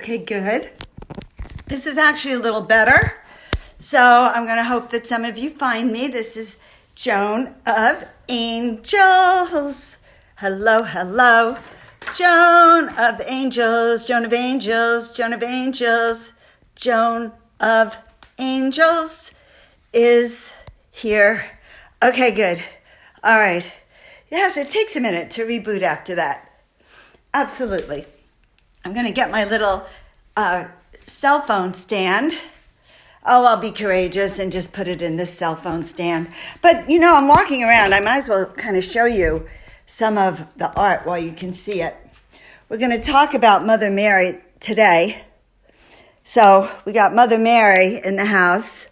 Okay, good. This is actually a little better. So I'm going to hope that some of you find me. This is Joan of Angels. Hello, hello. Joan of Angels, Joan of Angels, Joan of Angels. Joan of Angels is here. Okay, good. All right. Yes, it takes a minute to reboot after that. Absolutely. I'm going to get my little cell phone stand. Oh, I'll be courageous and just put it in this cell phone stand. But, you know, I'm walking around. I might as well kind of show you some of the art while you can see it. We're going to talk about Mother Mary today. So we got Mother Mary in the house.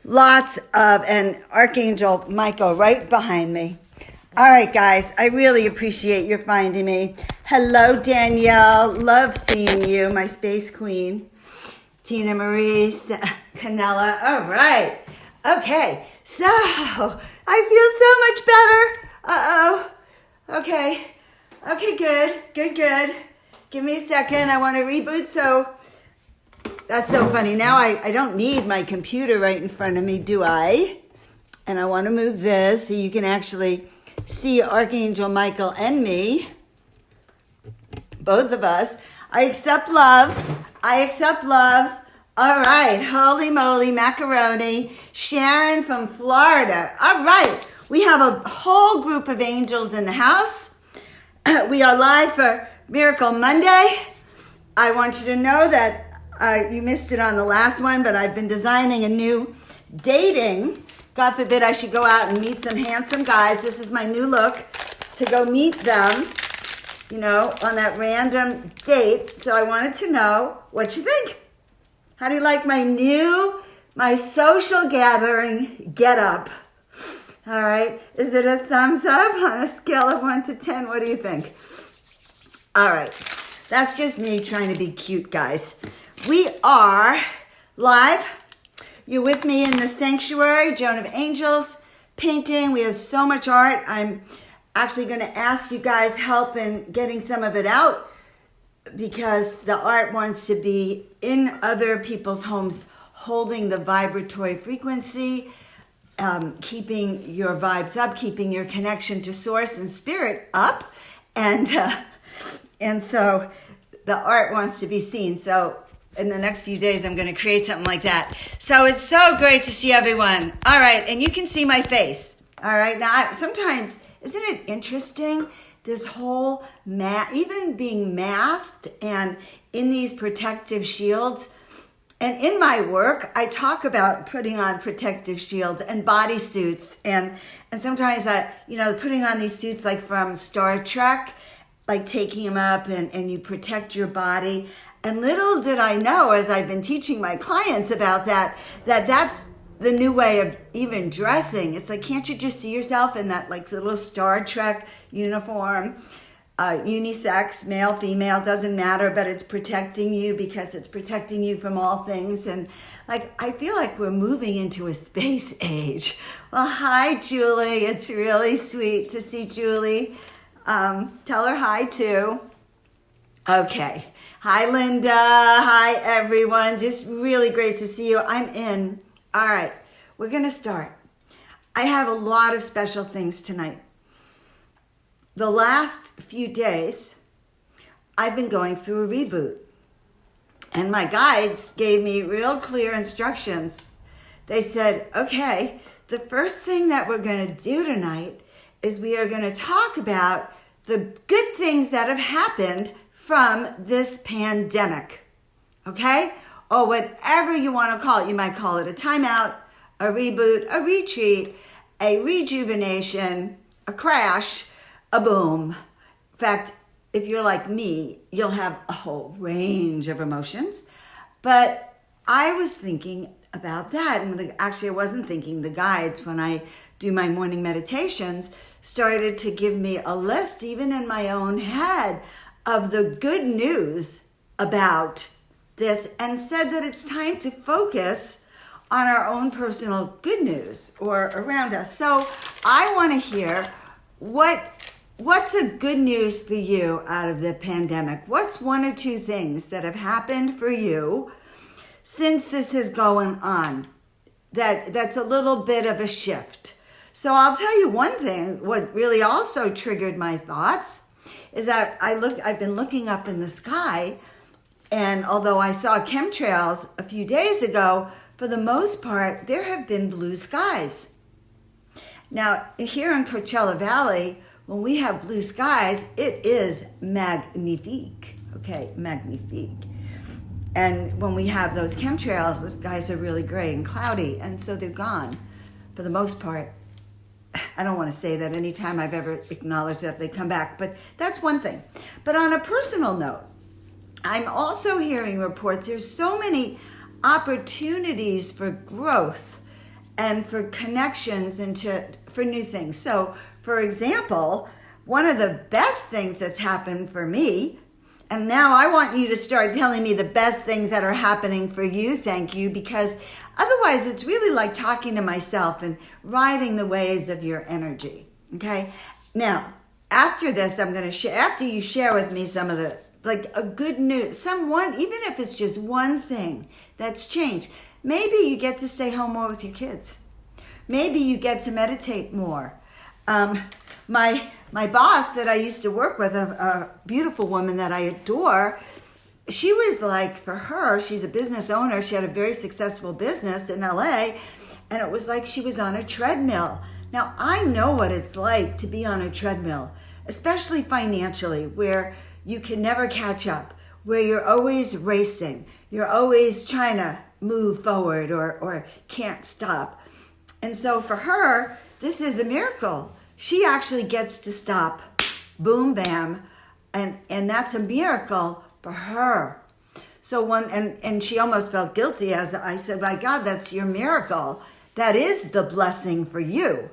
Lots of, and Archangel Michael right behind me. All right, guys, I really appreciate your finding me. Hello, Danielle. Love seeing you, my space queen. Tina Marie, Canella. All right. Okay, so I feel so much better. Okay. Okay, good. Give me a second. I want to reboot. So that's so funny. Now I don't need my computer right in front of me, do I? And I want to move this so you can actually see Archangel Michael and me, both of us. I accept love. All right, holy moly macaroni. Sharon from Florida. All right, we have a whole group of angels in the house. We are live for Miracle Monday. I want you to know that you missed it on the last one, but I've been designing a new dating. God forbid I should go out and meet some handsome guys. This is my new look to go meet them, you know, on that random date. So I wanted to know what you think. How do you like my social gathering get up? All right. Is it a thumbs up on a scale of 1 to 10? What do you think? All right. That's just me trying to be cute, guys. We are live. You're with me in the sanctuary, Joan of Angels, painting. We have so much art. I'm actually going to ask you guys help in getting some of it out because the art wants to be in other people's homes, holding the vibratory frequency, keeping your vibes up, keeping your connection to source and spirit up. And so the art wants to be seen. So in the next few days, I'm going to create something like that. So it's so great to see everyone. All right. And you can see my face. All right. Now, sometimes, isn't it interesting? This whole, even being masked and in these protective shields. And in my work, I talk about putting on protective shields and bodysuits. And sometimes putting on these suits like from Star Trek, like taking them up and you protect your body. And little did I know, as I've been teaching my clients about that's the new way of even dressing. It's like, can't you just see yourself in that like little Star Trek uniform? Unisex, male, female, doesn't matter, but it's protecting you because it's protecting you from all things. And like, I feel like we're moving into a space age. Well, hi, Julie. It's really sweet to see Julie. Tell her hi, too. Okay. Hi, Linda. Hi, everyone. Just really great to see you. I'm in. All right. We're going to start. I have a lot of special things tonight. The last few days, I've been going through a reboot. And my guides gave me real clear instructions. They said, okay, the first thing that we're going to do tonight is we are going to talk about the good things that have happened from this pandemic, okay? Or whatever you want to call it. You might call it a timeout, a reboot, a retreat, a rejuvenation, a crash, a boom. In fact, if you're like me, you'll have a whole range of emotions. But I was thinking about that. And actually, I wasn't thinking. The guides, when I do my morning meditations, started to give me a list, even in my own head, of the good news about this, and said that it's time to focus on our own personal good news or around us. So I want to hear what what's a good news for you out of the pandemic? What's one or two things that have happened for you since this is going on? That's a little bit of a shift. So I'll tell you one thing, what really also triggered my thoughts is that I've been looking up in the sky, and although I saw chemtrails a few days ago, for the most part, there have been blue skies. Now, here in Coachella Valley, when we have blue skies, it is magnifique, okay, magnifique. And when we have those chemtrails, the skies are really gray and cloudy, and so they're gone for the most part. I don't want to say that anytime I've ever acknowledged that they come back, but that's one thing. But on a personal note, I'm also hearing reports there's so many opportunities for growth and for connections and for new things. So, for example, one of the best things that's happened for me, and now I want you to start telling me the best things that are happening for you, thank you, because otherwise it's really like talking to myself and riding the waves of your energy, okay? Now, after this, I'm going to share, after you share with me some of the, like a good news, someone, even if it's just one thing that's changed. Maybe you get to stay home more with your kids. Maybe you get to meditate more. My boss that I used to work with, a beautiful woman that I adore, she was like, for her, she's a business owner. She had a very successful business in LA, and it was like she was on a treadmill. Now, I know what it's like to be on a treadmill, especially financially, where you can never catch up, where you're always racing. You're always trying to move forward or can't stop. And so for her, this is a miracle. She actually gets to stop, boom, bam, and that's a miracle for her. So and she almost felt guilty as I said, my God, that's your miracle. That is the blessing for you.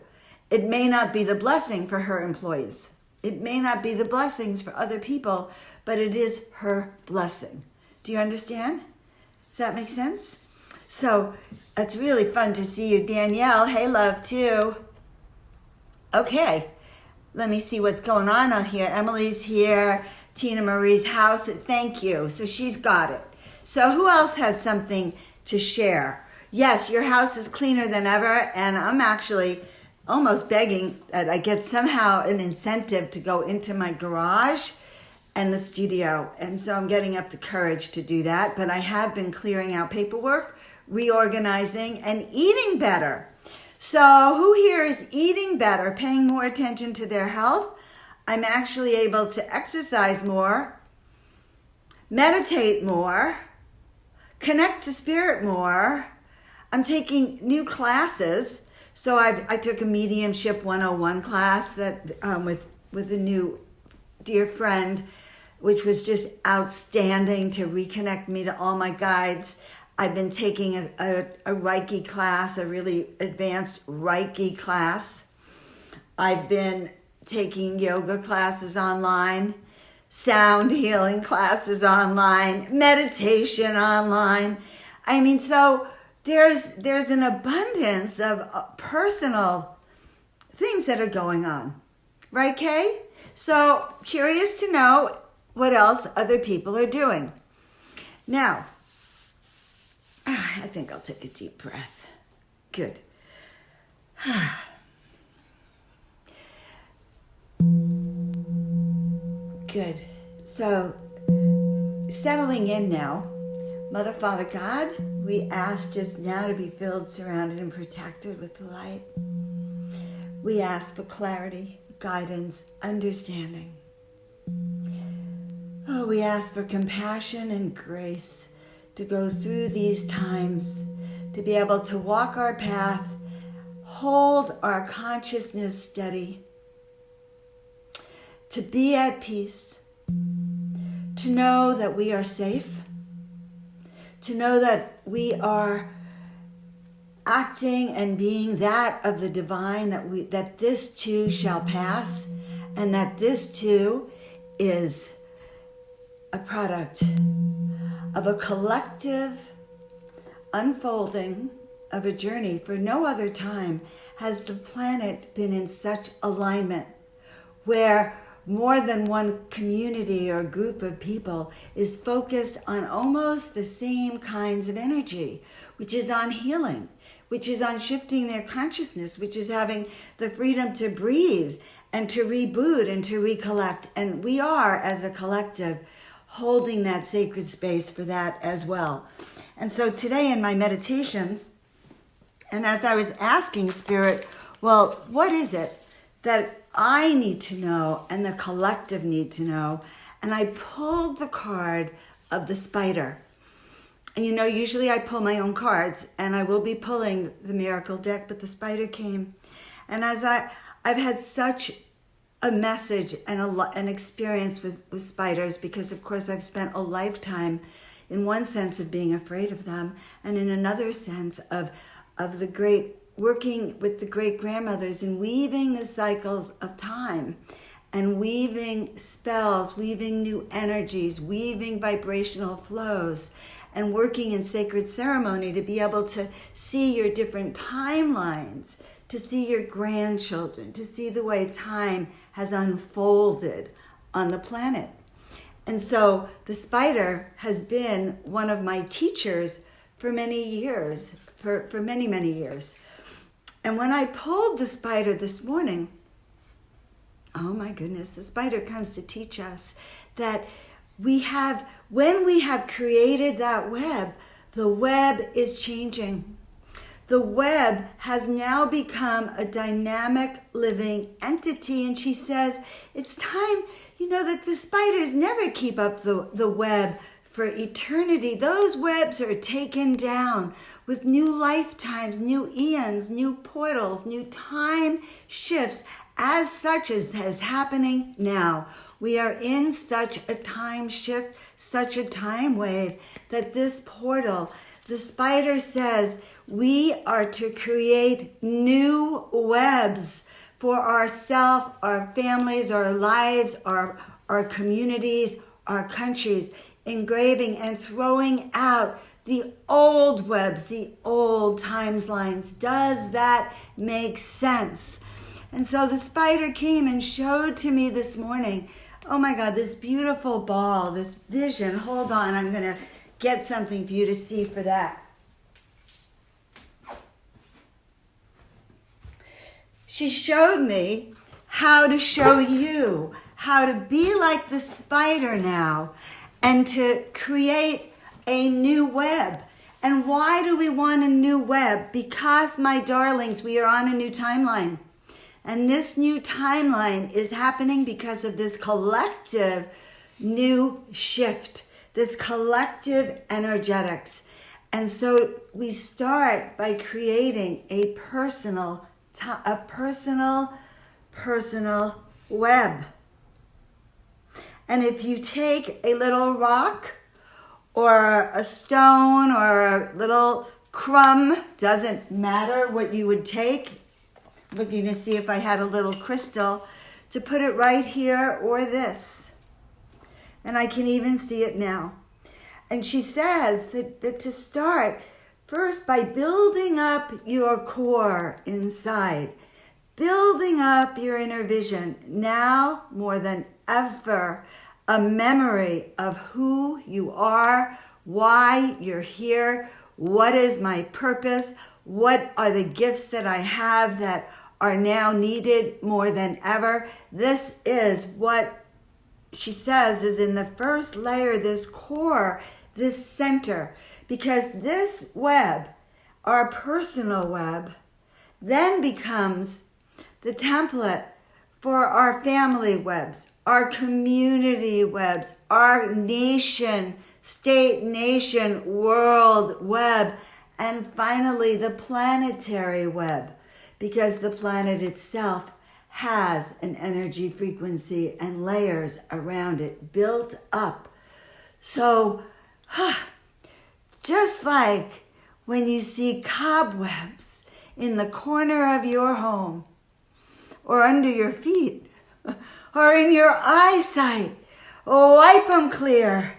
It may not be the blessing for her employees. It may not be the blessings for other people, but it is her blessing. Do you understand? Does that make sense? So it's really fun to see you, Danielle. Hey, love, too. Okay, let me see what's going on out here. Emily's here. Tina Marie's house. Thank you. So she's got it. So who else has something to share? Yes, your house is cleaner than ever, and I'm actually almost begging that I get somehow an incentive to go into my garage and the studio. And so I'm getting up the courage to do that. But I have been clearing out paperwork, reorganizing, and eating better. So who here is eating better, paying more attention to their health? I'm actually able to exercise more, meditate more, connect to spirit more. I'm taking new classes. So I took a mediumship 101 class that with a new dear friend, which was just outstanding to reconnect me to all my guides. I've been taking a Reiki class, a really advanced Reiki class. I've been taking yoga classes online, sound healing classes online, meditation online. I mean, so there's an abundance of personal things that are going on. Right, Kay? So curious to know what else other people are doing. Now, I think I'll take a deep breath. Good. Good. So, settling in now. Mother, Father, God, we ask just now to be filled, surrounded, and protected with the light. We ask for clarity, guidance, understanding. Oh, we ask for compassion and grace to go through these times, to be able to walk our path, hold our consciousness steady, to be at peace, to know that we are safe, to know that we are acting and being that of the divine, that this too shall pass, and that this too is a product of a collective unfolding of a journey. For no other time has the planet been in such alignment where more than one community or group of people is focused on almost the same kinds of energy, which is on healing, which is on shifting their consciousness, which is having the freedom to breathe and to reboot and to recollect. And we are, as a collective, holding that sacred space for that as well. And so today in my meditations, and as I was asking Spirit, well, what is it that I need to know and the collective need to know? And I pulled the card of the spider. And you know, usually I pull my own cards, and I will be pulling the miracle deck, but the spider came. And as I've had such a message and an experience with spiders, because of course I've spent a lifetime in one sense of being afraid of them, and in another sense of the great working with the great grandmothers and weaving the cycles of time and weaving spells, weaving new energies, weaving vibrational flows, and working in sacred ceremony to be able to see your different timelines, to see your grandchildren, to see the way time has unfolded on the planet. And so the spider has been one of my teachers for many years, for many, many years. And when I pulled the spider this morning, oh my goodness, the spider comes to teach us that when we have created that web, the web is changing. The web has now become a dynamic living entity. And she says, it's time, that the spiders never keep up the web for eternity. Those webs are taken down with new lifetimes, new eons, new portals, new time shifts, as such as is happening now. We are in such a time shift, such a time wave, that this portal, the spider says, we are to create new webs for ourselves, our families, our lives, our communities, our countries, engraving and throwing out the old webs, the old timelines. Does that make sense? And so the spider came and showed to me this morning, oh my God, this beautiful ball, this vision. Hold on, I'm going to get something for you to see for that. She showed me how to show you how to be like the spider now and to create a new web. And why do we want a new web? Because, my darlings, we are on a new timeline. And this new timeline is happening because of this collective new shift, this collective energetics. And so we start by creating a personal web. And if you take a little rock or a stone or a little crumb, doesn't matter what you would take, looking to see if I had a little crystal, to put it right here or this. And I can even see it now. And she says that to start first by building up your core inside, building up your inner vision, now more than ever, a memory of who you are, why you're here, what is my purpose, what are the gifts that I have that are now needed more than ever. This is what she says is in the first layer, this core, this center, because this web, our personal web, then becomes the template for our family webs, our community webs, our nation, state, nation, world web, and finally the planetary web, because the planet itself has an energy frequency and layers around it built up. So, just like when you see cobwebs in the corner of your home, or under your feet, or in your eyesight, wipe them clear.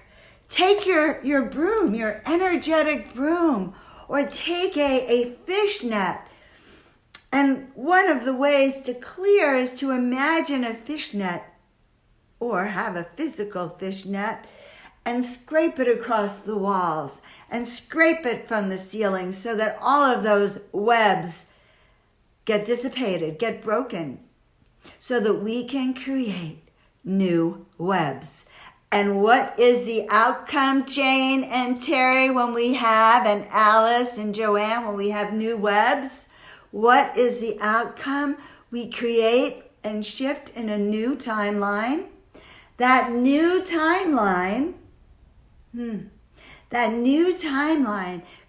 Take your broom, your energetic broom, or take a fish net And one of the ways to clear is to imagine a fishnet or have a physical fishnet and scrape it across the walls and scrape it from the ceiling so that all of those webs get dissipated, get broken, so that we can create new webs. And what is the outcome, Jane and Terry, when we have, and Alice and Joanne, when we have new webs? What is the outcome? We create and shift in a new timeline. That new timeline,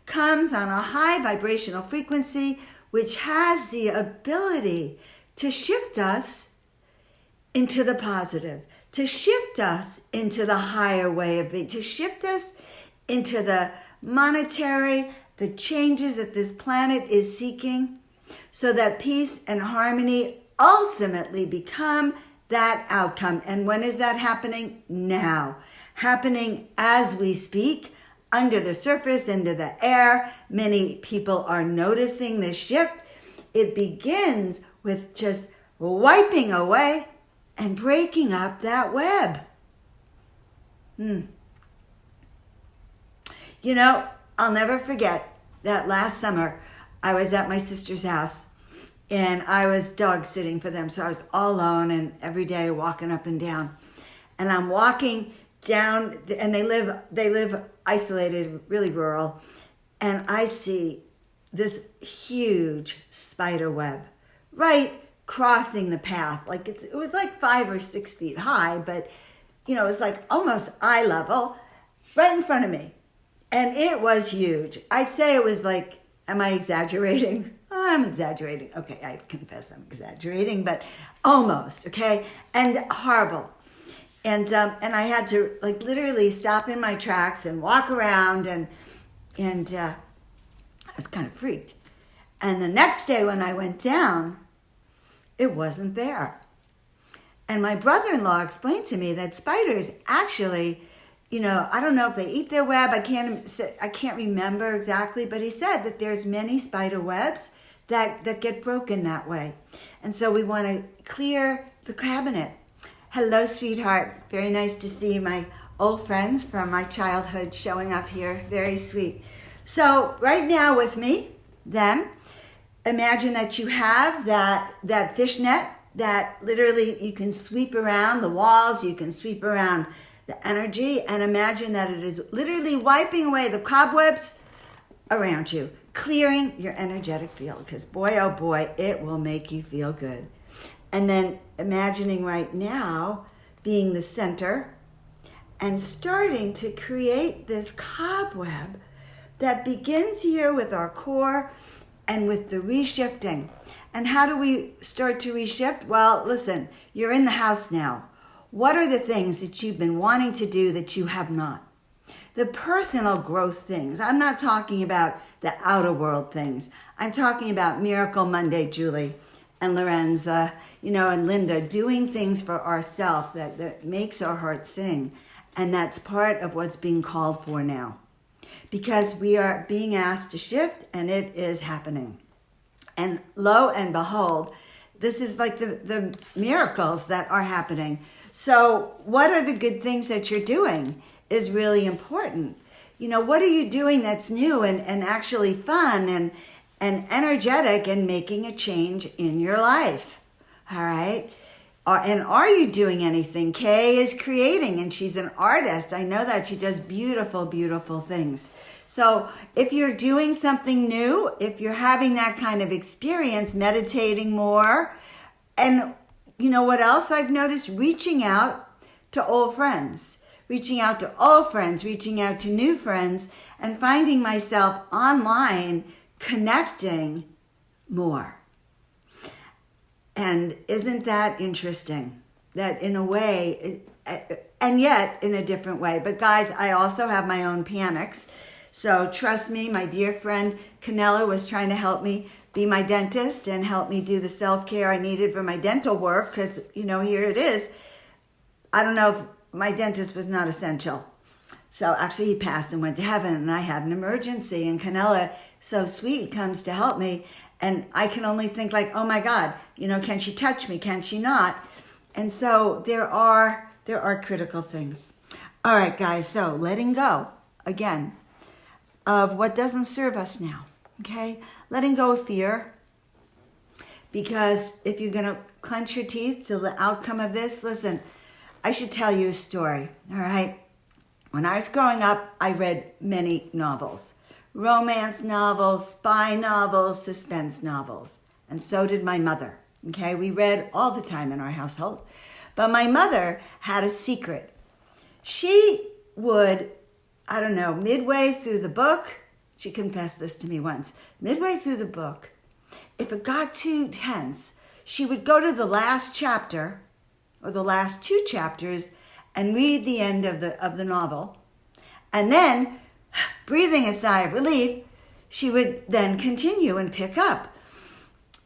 comes on a high vibrational frequency, which has the ability to shift us into the positive, to shift us into the higher way of being, to shift us into the monetary, the changes that this planet is seeking, so that peace and harmony ultimately become that outcome. And when is that happening? Now. Happening as we speak, under the surface, into the air. Many people are noticing this shift. It begins with just wiping away and breaking up that web. You know, I'll never forget that last summer I was at my sister's house and I was dog sitting for them. So I was all alone and every day walking up and down. And I'm walking down, and they live isolated, really rural. And I see this huge spider web right crossing the path. Like it was like 5 or 6 feet high, but you know, it was like almost eye level right in front of me. And it was huge. I'd say it was like, am I exaggerating? Oh, I'm exaggerating. Okay, I confess I'm exaggerating, but almost, okay? And horrible. And I had to like literally stop in my tracks and walk around and I was kind of freaked. And the next day when I went down, it wasn't there. And my brother-in-law explained to me that spiders actually, you know, I don't know if they eat their web. I can't remember exactly, but he said that there's many spider webs that get broken that way. And so we want to clear the cabinet. Hello, sweetheart. Very nice to see my old friends from my childhood showing up here. Very sweet. So right now with me, then, imagine that you have that fishnet that literally you can sweep around the walls, you can sweep around the energy, and imagine that it is literally wiping away the cobwebs around you, clearing your energetic field, because boy, oh boy, it will make you feel good. And then imagining right now being the center and starting to create this cobweb that begins here with our core and with the reshifting. And how do we start to reshift? Well, listen, you're in the house now. What are the things that you've been wanting to do that you have not? The personal growth things. I'm not talking about the outer world things. I'm talking about Miracle Monday, Julie and Lorenza, and Linda, doing things for ourselves that makes our heart sing. And that's part of what's being called for now. Because we are being asked to shift, and it is happening. And lo and behold, this is like the miracles that are happening. So what are the good things that you're doing is really important. What are you doing that's new and actually fun and energetic and making a change in your life? All right? And are you doing anything? Kay is creating, and she's an artist. I know that she does beautiful, beautiful things. So if you're doing something new, if you're having that kind of experience, meditating more, and what else I've noticed? Reaching out to old friends, reaching out to new friends, and finding myself online connecting more. And isn't that interesting? That in a way, and yet in a different way. But guys, I also have my own panics. So trust me, my dear friend Canella was trying to help me be my dentist and help me do the self-care I needed for my dental work. Because, here it is. I don't know if my dentist was not essential. So actually he passed and went to heaven, and I had an emergency, and Canella, so sweet, comes to help me. And I can only think like, oh my God, can she touch me? Can she not? And so there are critical things. All right, guys, so letting go, again, of what doesn't serve us now, okay? Letting go of fear, because if you're going to clench your teeth to the outcome of this, listen, I should tell you a story, all right? When I was growing up, I read many novels, romance novels, spy novels, suspense novels, and so did my mother, okay? We read all the time in our household, but my mother had a secret. She would, I don't know, midway through the book, she confessed this to me once, midway through the book, if it got too tense, she would go to the last chapter or the last 2 chapters and read the end of the novel. And then, breathing a sigh of relief, she would then continue and pick up.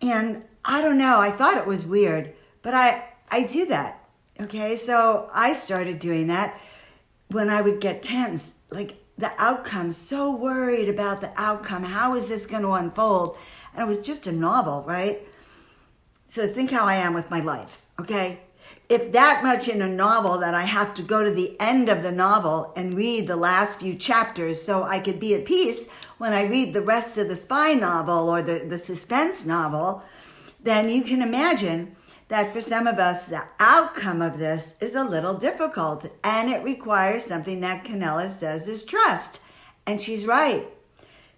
And I don't know, I thought it was weird, but I do that. Okay, so I started doing that when I would get tense, like the outcome, so worried about the outcome. How is this going to unfold? And it was just a novel, right? So think how I am with my life, okay? If that much in a novel that I have to go to the end of the novel and read the last few chapters so I could be at peace when I read the rest of the spy novel or the suspense novel, then you can imagine that for some of us, the outcome of this is a little difficult, and it requires something that Canella says is trust. And she's right.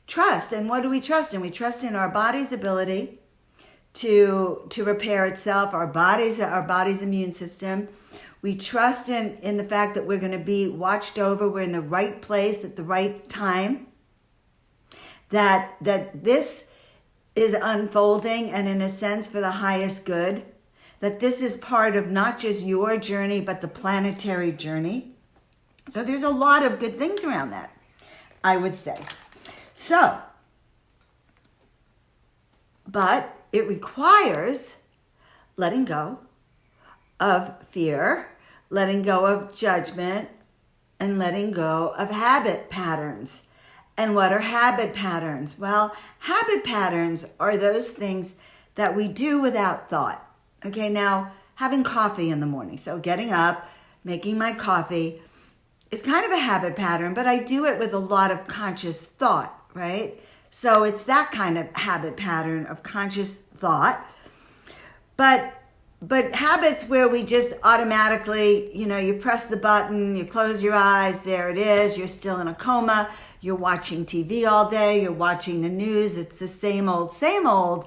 Trust. And what do we trust in? We trust in our body's ability to repair itself, our body's immune system. We trust in the fact that we're going to be watched over, we're in the right place at the right time, that this is unfolding and in a sense for the highest good, that this is part of not just your journey, but the planetary journey. So there's a lot of good things around that, I would say. So, but it requires letting go of fear, letting go of judgment, and letting go of habit patterns. And what are habit patterns? Well, habit patterns are those things that we do without thought. Okay, now having coffee in the morning, so getting up, making my coffee is kind of a habit pattern, but I do it with a lot of conscious thought, right? So it's that kind of habit pattern of conscious thought. But habits where we just automatically, you press the button, you close your eyes, there it is, you're still in a coma, you're watching TV all day, you're watching the news, it's the same old,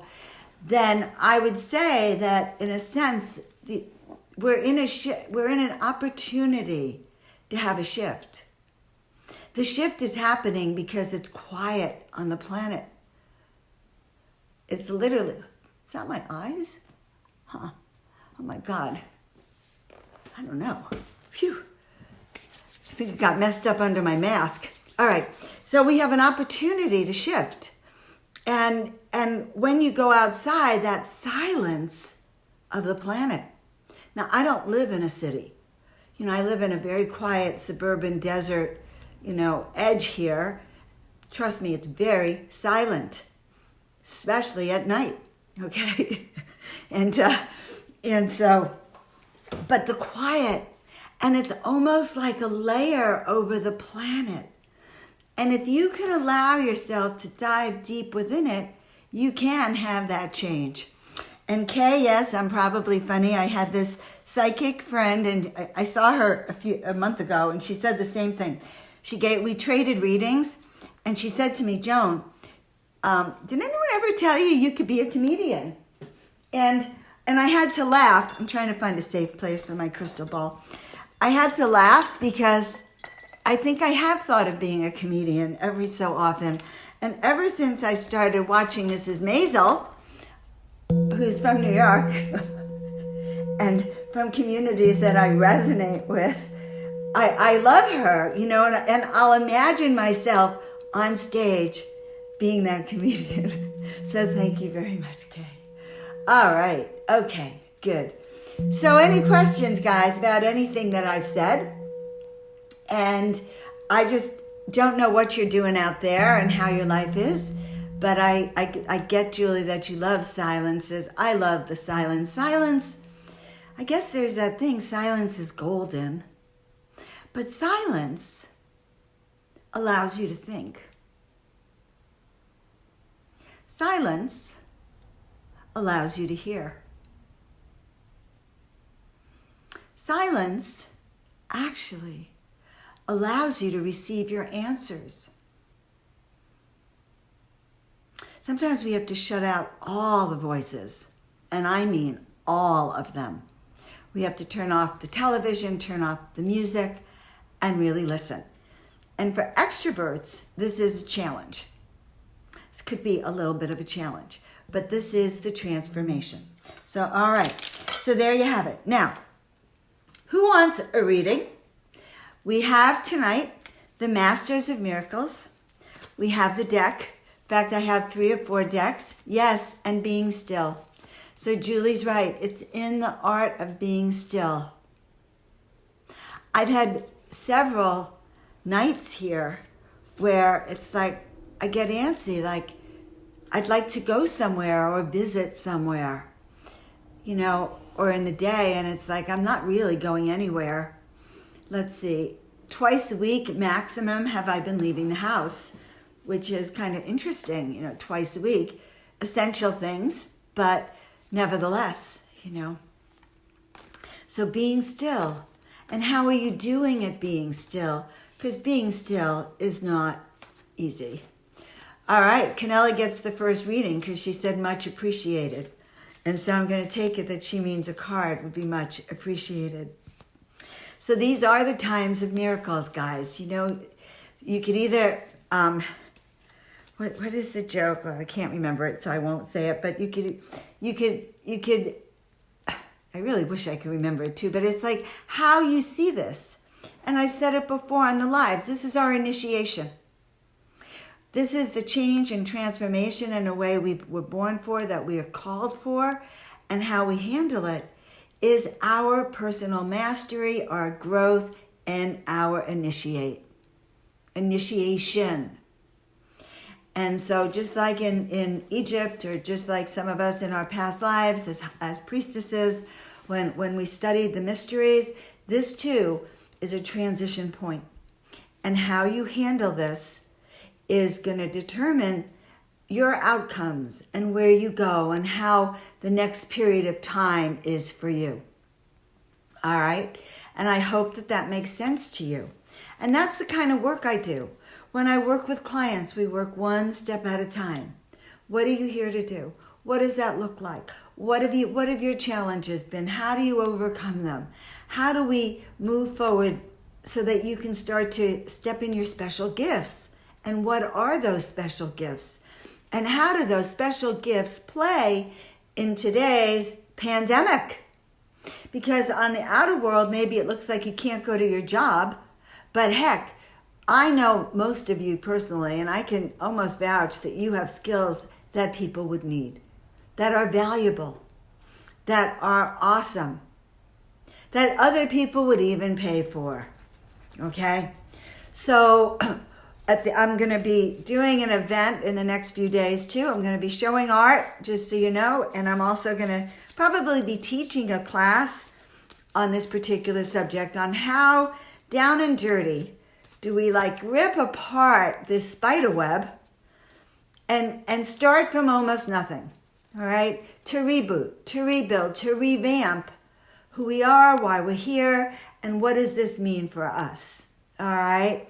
then I would say that in a sense, we're in an opportunity to have a shift. The shift is happening because it's quiet on the planet. It's literally, is that my eyes? Huh. Oh my God. I don't know. Phew. I think it got messed up under my mask. All right. So we have an opportunity to shift. And when you go outside, that silence of the planet. Now, I don't live in a city. I live in a very quiet suburban desert, edge here. Trust me, it's very silent, especially at night, okay? and so, but the quiet, and it's almost like a layer over the planet. And if you can allow yourself to dive deep within it, you can have that change. And Kay, yes, I'm probably funny. I had this psychic friend, and I saw her a month ago, and she said the same thing. We traded readings, and she said to me, Joan, did anyone ever tell you could be a comedian? And I had to laugh. I'm trying to find a safe place for my crystal ball. I had to laugh because I think I have thought of being a comedian every so often. And ever since I started watching Mrs. Maisel, who's from New York, and from communities that I resonate with, I love her, and I'll imagine myself on stage being that comedian. So thank you very much, Kay. All right. Okay, good. So any questions, guys, about anything that I've said? And I just don't know what you're doing out there and how your life is, But I get, Julie, that you love silences. I love the silence. Silence, I guess there's that thing, silence is golden. But silence allows you to think. Silence allows you to hear. Silence actually allows you to receive your answers. Sometimes we have to shut out all the voices, and I mean all of them. We have to turn off the television, turn off the music, and really listen. And for extroverts, this is a challenge. This could be a little bit of a challenge, but this is the transformation. So, all right. So there you have it. Now, who wants a reading? We have tonight the Masters of Miracles. We have the deck. In fact, I have 3 or 4 decks. Yes, and being still. So Julie's right. It's in the art of being still. I've had several nights here where it's like I get antsy, like I'd like to go somewhere or visit somewhere, or in the day, and it's like I'm not really going anywhere. Let's see, twice a week maximum have I been leaving the house, which is kind of interesting, twice a week. Essential things, but nevertheless, So being still. And how are you doing at being still? Because being still is not easy. All right, Canella gets the first reading because she said much appreciated. And so I'm going to take it that she means a card would be much appreciated. So these are the times of miracles, guys. You could either, what is the joke? Well, I can't remember it, so I won't say it. But you could, I really wish I could remember it too, but it's like how you see this. And I've said it before on the lives. This is our initiation. This is the change and transformation in a way we were born for, that we are called for, and how we handle it is our personal mastery, our growth, and our initiation. And so just like in Egypt, or just like some of us in our past lives as priestesses, when we studied the mysteries, this too is a transition point. And how you handle this is going to determine your outcomes and where you go and how the next period of time is for you. All right? And I hope that makes sense to you. And that's the kind of work I do. When I work with clients, we work one step at a time. What are you here to do? What does that look like? What have your challenges been? How do you overcome them? How do we move forward so that you can start to step in your special gifts? And what are those special gifts? And how do those special gifts play in today's pandemic? Because on the outer world, maybe it looks like you can't go to your job, but heck, I know most of you personally, and I can almost vouch that you have skills that people would need, that are valuable, that are awesome, that other people would even pay for, okay? So I'm going to be doing an event in the next few days too. I'm going to be showing art, just so you know, and I'm also going to probably be teaching a class on this particular subject on how down and dirty do we rip apart this spider web and start from almost nothing, all right? To reboot, to rebuild, to revamp who we are, why we're here, and what does this mean for us, all right?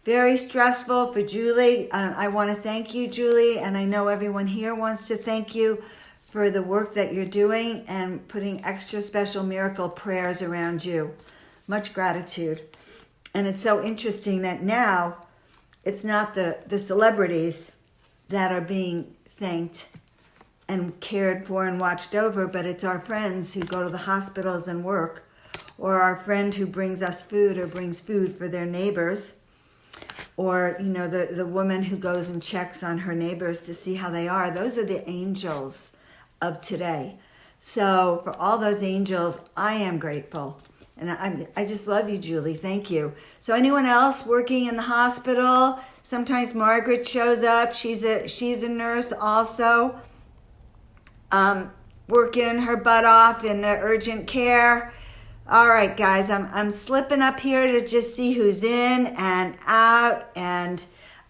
Very stressful for Julie. I want to thank you, Julie, and I know everyone here wants to thank you for the work that you're doing and putting extra special miracle prayers around you. Much gratitude. And it's so interesting that now it's not the celebrities that are being thanked and cared for and watched over, but it's our friends who go to the hospitals and work, or our friend who brings us food or brings food for their neighbors, or the woman who goes and checks on her neighbors to see how they are. Those are the angels of today. So for all those angels, I am grateful. And I just love you, Julie. Thank you. So anyone else working in the hospital? Sometimes Margaret shows up. She's a nurse also, working her butt off in the urgent care. All right, guys, I'm slipping up here to just see who's in and out. And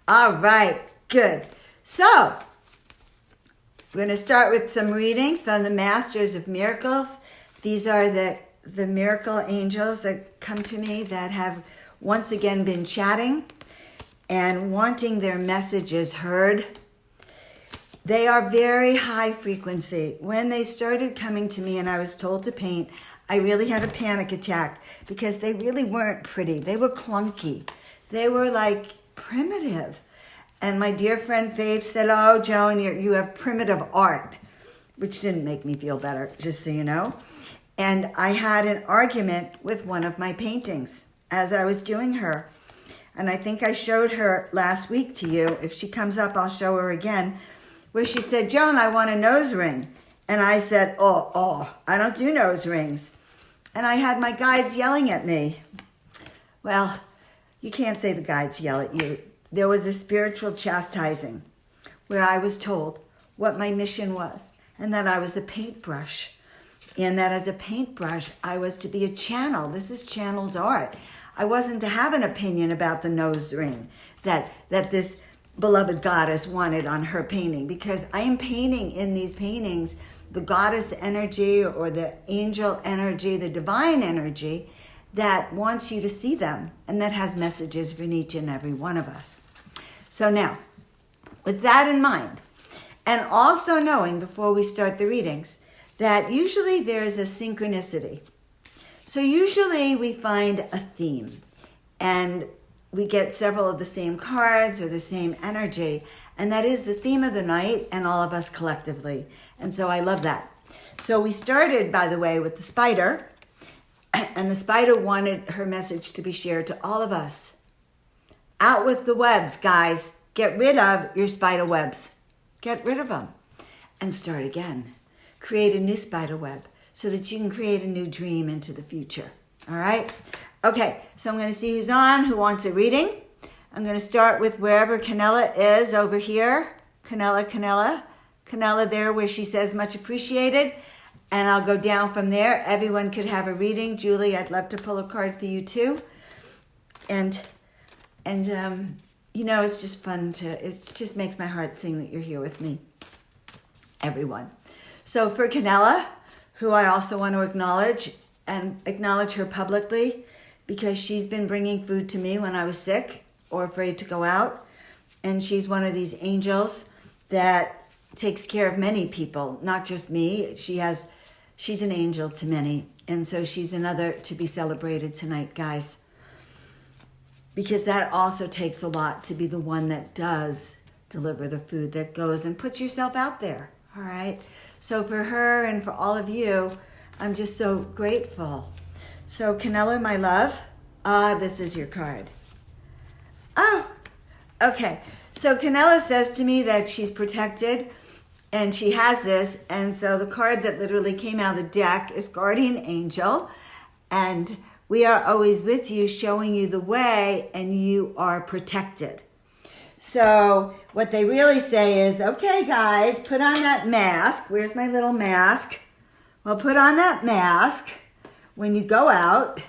all right, good. So we're going to start with some readings from the Masters of Miracles. These are the miracle angels that come to me that have once again been chatting and wanting their messages heard. They are very high frequency. When they started coming to me and I was told to paint, I really had a panic attack because they really weren't pretty. They were clunky. They were like primitive. And my dear friend Faith said, "Oh, Joan, you have primitive art," which didn't make me feel better, just so you know. And I had an argument with one of my paintings as I was doing her. And I think I showed her last week to you. If she comes up, I'll show her again. Where she said, "Joan, I want a nose ring." And I said, oh, I don't do nose rings. And I had my guides yelling at me. Well, you can't say the guides yell at you. There was a spiritual chastising where I was told what my mission was and that I was a paintbrush. And that as a paintbrush, I was to be a channel. This is channeled art. I wasn't to have an opinion about the nose ring that this beloved goddess wanted on her painting, because I am painting in these paintings the goddess energy or the angel energy, the divine energy that wants you to see them and that has messages for each and every one of us. So now, with that in mind, and also knowing before we start the readings, that usually there's a synchronicity. So usually we find a theme and we get several of the same cards or the same energy, and that is the theme of the night and all of us collectively. And so I love that. So we started, by the way, with the spider, and the spider wanted her message to be shared to all of us. Out with the webs, guys. Get rid of your spider webs. Get rid of them and start again. Create a new spider web so that you can create a new dream into the future. All right? Okay, so I'm going to see who's on, who wants a reading. I'm going to start with wherever Canella is over here. Canella there where she says much appreciated. And I'll go down from there. Everyone could have a reading. Julie, I'd love to pull a card for you too. And you know, it's just fun it just makes my heart sing that you're here with me. Everyone. So for Canella, who I also want to acknowledge her publicly, because she's been bringing food to me when I was sick or afraid to go out. And she's one of these angels that takes care of many people, not just me. She's an angel to many. And so she's another to be celebrated tonight, guys. Because that also takes a lot to be the one that does deliver the food, that goes and puts yourself out there. All right. So for her and for all of you, I'm just so grateful. So Canella, my love, this is your card. Oh, okay. So Canella says to me that she's protected and she has this. And so the card that literally came out of the deck is Guardian Angel. And we are always with you, showing you the way, and you are protected. So what they really say is, okay, guys, put on that mask. Where's my little mask? Well, put on that mask when you go out.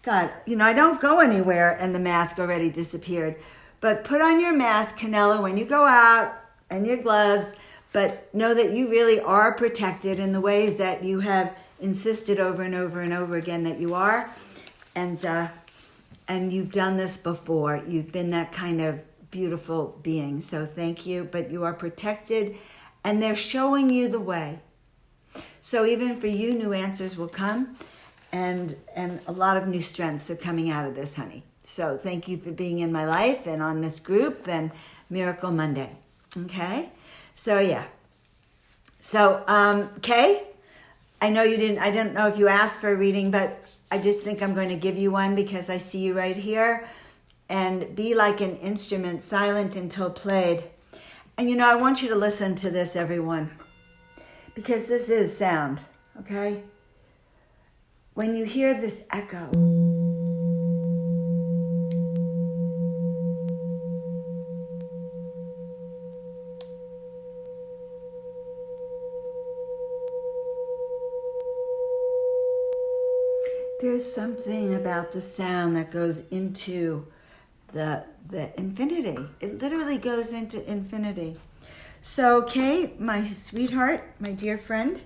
God, you know, I don't go anywhere and the mask already disappeared. But put on your mask, Canella, when you go out, and your gloves, but know that you really are protected in the ways that you have insisted over and over and over again that you are. And you've done this before. You've been that kind of beautiful being. So thank you. But you are protected and they're showing you the way. So even for you, new answers will come and a lot of new strengths are coming out of this, honey. So thank you for being in my life and on this group and Miracle Monday. Okay? So yeah. So, Kay, I know you didn't, I don't know if you asked for a reading, but I just think I'm going to give you one because I see you right here. And be like an instrument, silent until played. And you know, I want you to listen to this, everyone, because this is sound, okay? when you hear this echo, there's something about the sound that goes into the infinity. It literally goes into infinity. So, okay, my sweetheart, my dear friend,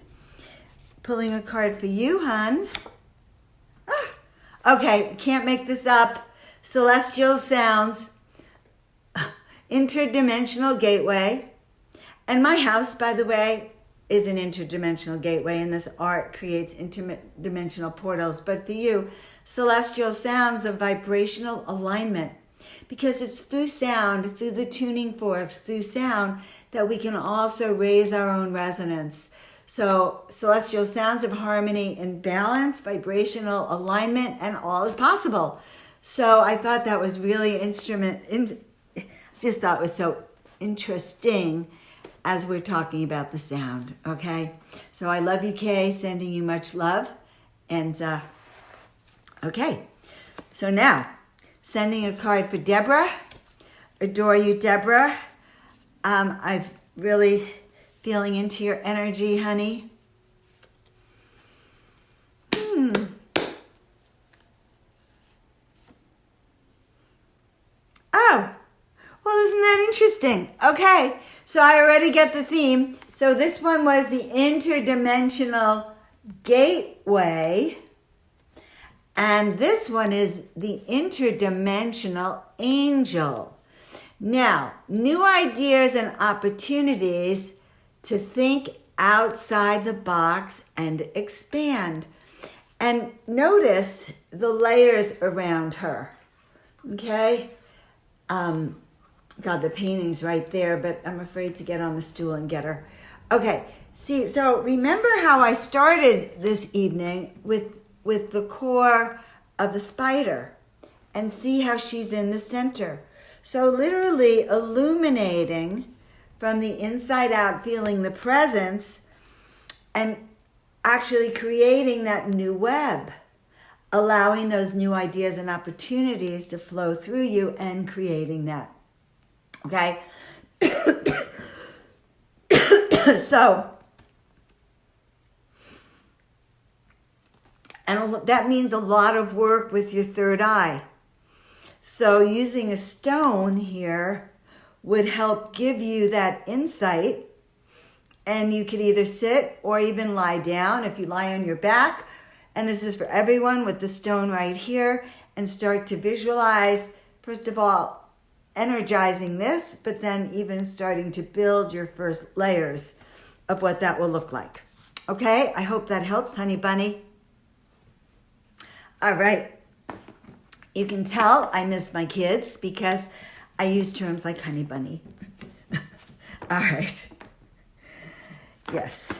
pulling a card for you, hon. Okay, can't make this up. Celestial sounds, interdimensional gateway. And my house, by the way, is an interdimensional gateway, and this art creates interdimensional portals. But for you, celestial sounds of vibrational alignment, because it's through sound, through the tuning forks, through sound, that we can also raise our own resonance. So celestial sounds of harmony and balance, vibrational alignment, and all is possible. So I thought that was really just thought it was so interesting as we're talking about the sound, okay? So I love you, Kay, sending you much love. And, okay. So now, sending a card for Deborah. Adore you, Deborah. I've really feeling into your energy, honey. Oh, well, isn't that interesting? Okay, so I already get the theme. So this one was the interdimensional gateway. And this one is the interdimensional angel. Now, new ideas and opportunities to think outside the box and expand. And notice the layers around her. Okay? God, the painting's right there, but I'm afraid to get on the stool and get her. Okay, see, so remember how I started this evening with the core of the spider, and see how she's in the center. So literally illuminating from the inside out, feeling the presence, and actually creating that new web, allowing those new ideas and opportunities to flow through you and creating that. Okay? So, and that means a lot of work with your third eye. So using a stone here would help give you that insight. And you could either sit or even lie down if you lie on your back. And this is for everyone with the stone right here. And start to visualize, first of all, energizing this, but then even starting to build your first layers of what that will look like. Okay, I hope that helps, honey bunny. All right. You can tell I miss my kids because I use terms like honey bunny. All right. Yes.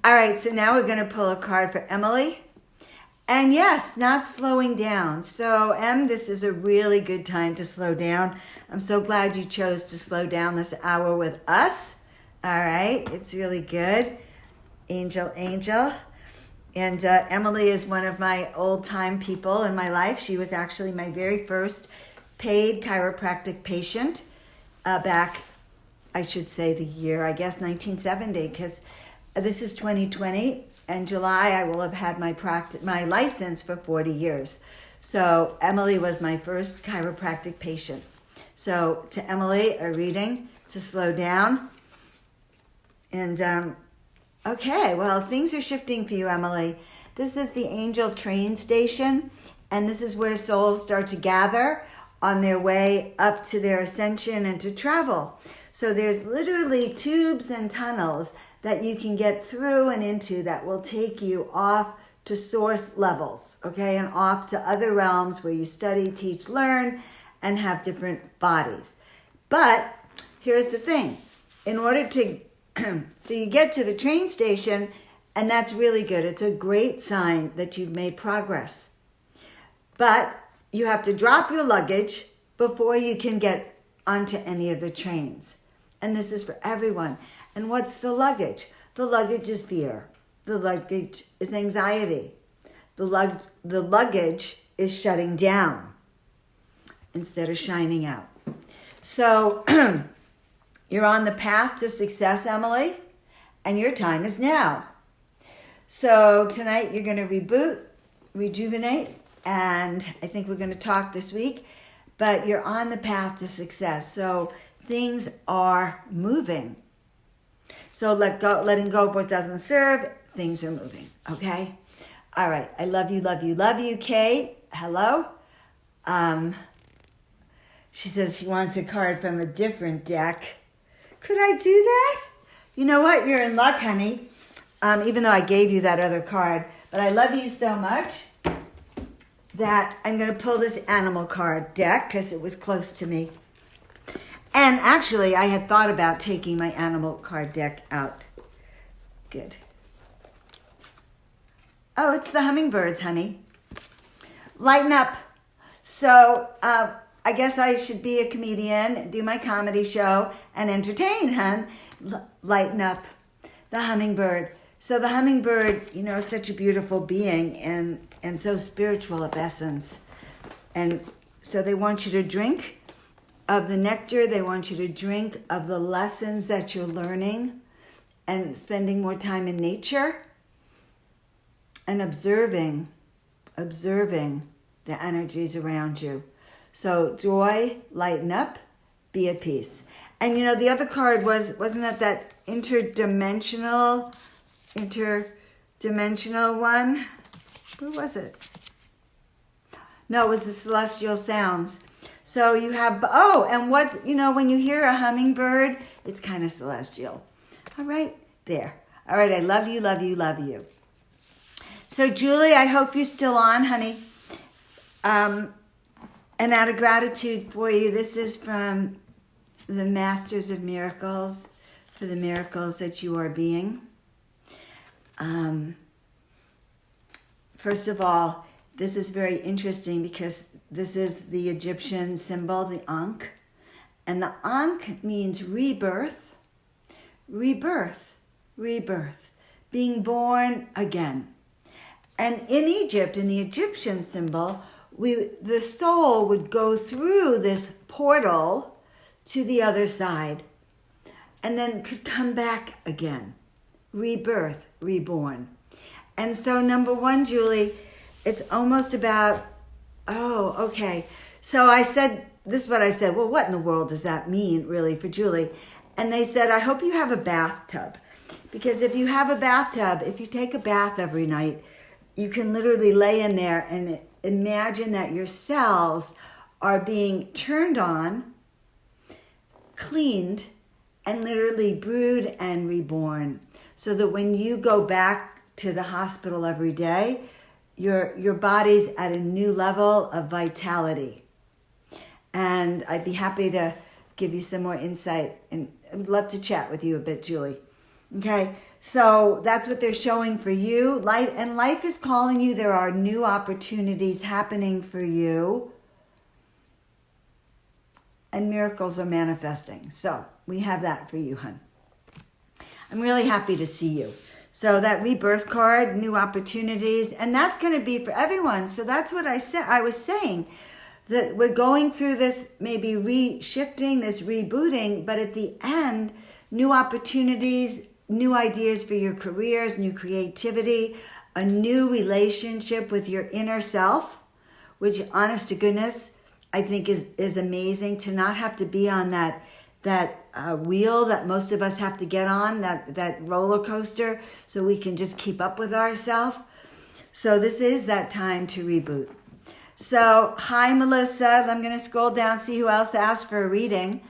All right, so now we're going to pull a card for Emily. And yes, not slowing down. So, Em, this is a really good time to slow down. I'm so glad you chose to slow down this hour with us. All right, it's really good. Angel, angel. And Emily is one of my old-time people in my life. She was actually my very first paid chiropractic patient back, I should say the year, I guess 1970, because this is 2020. In July, I will have had my license for 40 years. So Emily was my first chiropractic patient. So to Emily, a reading to slow down. And okay, well, things are shifting for you, Emily. This is the angel train station, and this is where souls start to gather on their way up to their ascension and to travel. So there's literally tubes and tunnels that you can get through and into that will take you off to source levels, okay, and off to other realms where you study, teach, learn, and have different bodies. But here's the thing. In order to, so you get to the train station, and that's really good. It's a great sign that you've made progress. But you have to drop your luggage before you can get onto any of the trains. And this is for everyone. And what's the luggage? The luggage is fear. The luggage is anxiety. the luggage is shutting down instead of shining out. So you're on the path to success, Emily, and your time is now. So tonight you're going to reboot, rejuvenate, and I think we're going to talk this week, but you're on the path to success. So things are moving. So letting go of what doesn't serve, things are moving, okay? All right, I love you, love you, love you, Kate. Hello. She says she wants a card from a different deck. Could I do that? You know what? You're in luck, honey. Even though I gave you that other card. But I love you so much that I'm going to pull this animal card deck because it was close to me. And actually, I had thought about taking my animal card deck out. Good. Oh, it's the hummingbirds, honey. Lighten up. So, I guess I should be a comedian, do my comedy show, and entertain, hun. Lighten up. The hummingbird. So the hummingbird, you know, is such a beautiful being and so spiritual of essence. And so they want you to drink of the nectar. They want you to drink of the lessons that you're learning and spending more time in nature and observing the energies around you. So joy, lighten up, be at peace. And you know, the other card wasn't that interdimensional one? Who was it? No, it was the celestial sounds. So you have, and what, you know, when you hear a hummingbird, it's kind of celestial. All right, there. All right, I love you, love you, love you. So Julie, I hope you're still on, honey. And out of gratitude for you, this is from the Masters of Miracles, for the miracles that you are being. First of all, this is very interesting because this is the Egyptian symbol, the Ankh. And the Ankh means rebirth, rebirth, rebirth, being born again. And in Egypt, in the Egyptian symbol, the soul would go through this portal to the other side and then could come back again. Rebirth, reborn. And so number one, Julie, it's almost about, okay. So I said, this is what I said, well, what in the world does that mean really for Julie? And they said, I hope you have a bathtub. Because if you have a bathtub, if you take a bath every night, you can literally lay in there and imagine that your cells are being turned on, cleaned, and literally brewed and reborn. So that when you go back to the hospital every day, your body's at a new level of vitality. And I'd be happy to give you some more insight, and I'd love to chat with you a bit, Julie. Okay, so that's what they're showing for you. Life is calling you. There are new opportunities happening for you. And miracles are manifesting. So we have that for you, hon. I'm really happy to see you. So that rebirth card, new opportunities, and that's going to be for everyone. So that's what I was saying, that we're going through this maybe reshifting, this rebooting, but at the end, new opportunities, new ideas for your careers, new creativity, a new relationship with your inner self, which, honest to goodness, I think is amazing to not have to be on that wheel that most of us have to get on, that roller coaster, so we can just keep up with ourselves. So this is that time to reboot. So, hi, Melissa. I'm going to scroll down, see who else asked for a reading.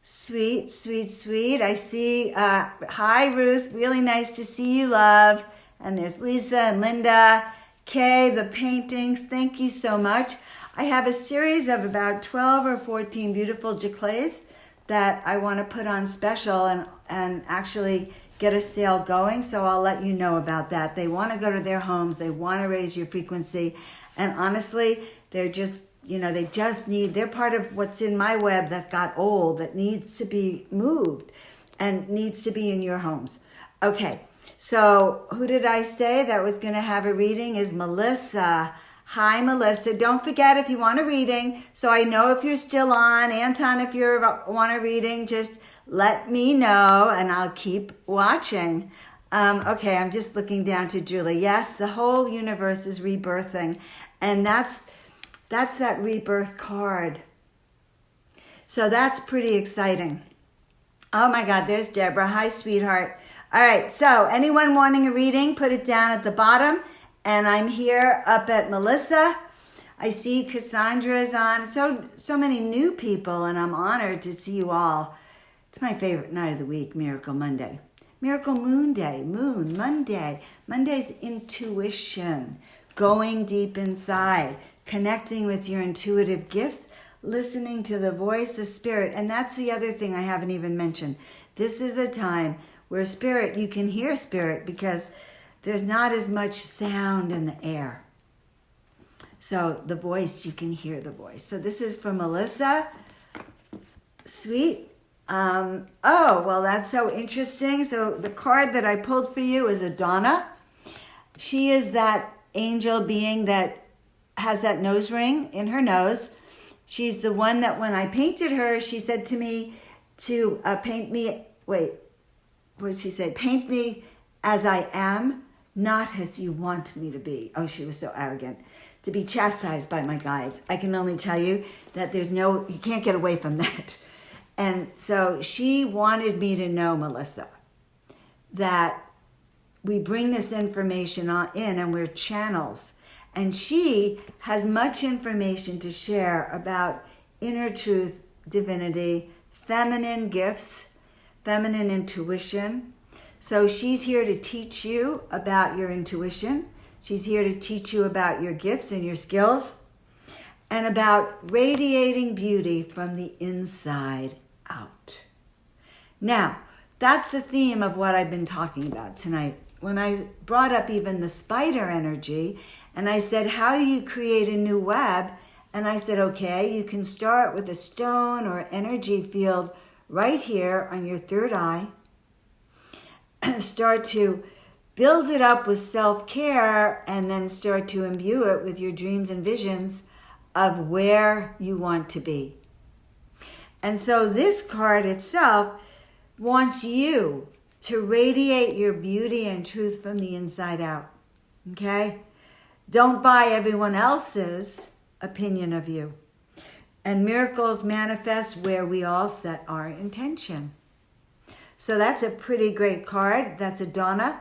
Sweet, sweet, sweet. I see. Hi, Ruth. Really nice to see you, love. And there's Lisa and Linda. Kay, the paintings. Thank you so much. I have a series of about 12 or 14 beautiful giclées that I want to put on special and actually get a sale going. So I'll let you know about that. They want to go to their homes. They want to raise your frequency. And honestly, they're just, they're part of what's in my web that got old, that needs to be moved and needs to be in your homes. Okay. So who did I say that was going to have a reading is Melissa. Hi, Melissa. Don't forget if you want a reading. So I know if you're still on. Anton, if you want a reading, just let me know and I'll keep watching. Okay, I'm just looking down to Julie. Yes, the whole universe is rebirthing. And that's that rebirth card. So that's pretty exciting. Oh my God, there's Deborah. Hi, sweetheart. All right, so anyone wanting a reading, put it down at the bottom. And I'm here up at Melissa. I see Cassandra is on. So many new people, and I'm honored to see you all. It's my favorite night of the week, Miracle Monday. Miracle Moon Day, Moon, Monday. Monday's intuition, going deep inside, connecting with your intuitive gifts, listening to the voice of spirit. And that's the other thing I haven't even mentioned. This is a time where spirit, you can hear spirit because there's not as much sound in the air. So the voice, you can hear the voice. So this is for Melissa. Sweet. Oh, well, that's so interesting. So the card that I pulled for you is Adana. She is that angel being that has that nose ring in her nose. She's the one that when I painted her, she said to me to paint me, what did she say? Paint me as I am, not as you want me to be. Oh, she was so arrogant. To be chastised by my guides. I can only tell you that you can't get away from that. And so she wanted me to know, Melissa, that we bring this information in and we're channels. And she has much information to share about inner truth, divinity, feminine gifts, feminine intuition. So she's here to teach you about your intuition. She's here to teach you about your gifts and your skills and about radiating beauty from the inside out. Now, that's the theme of what I've been talking about tonight. When I brought up even the spider energy, and I said, how do you create a new web? And I said, okay, you can start with a stone or energy field right here on your third eye. Start to build it up with self-care and then start to imbue it with your dreams and visions of where you want to be. And so this card itself wants you to radiate your beauty and truth from the inside out, okay? Don't buy everyone else's opinion of you. And miracles manifest where we all set our intention. So that's a pretty great card. That's Adana.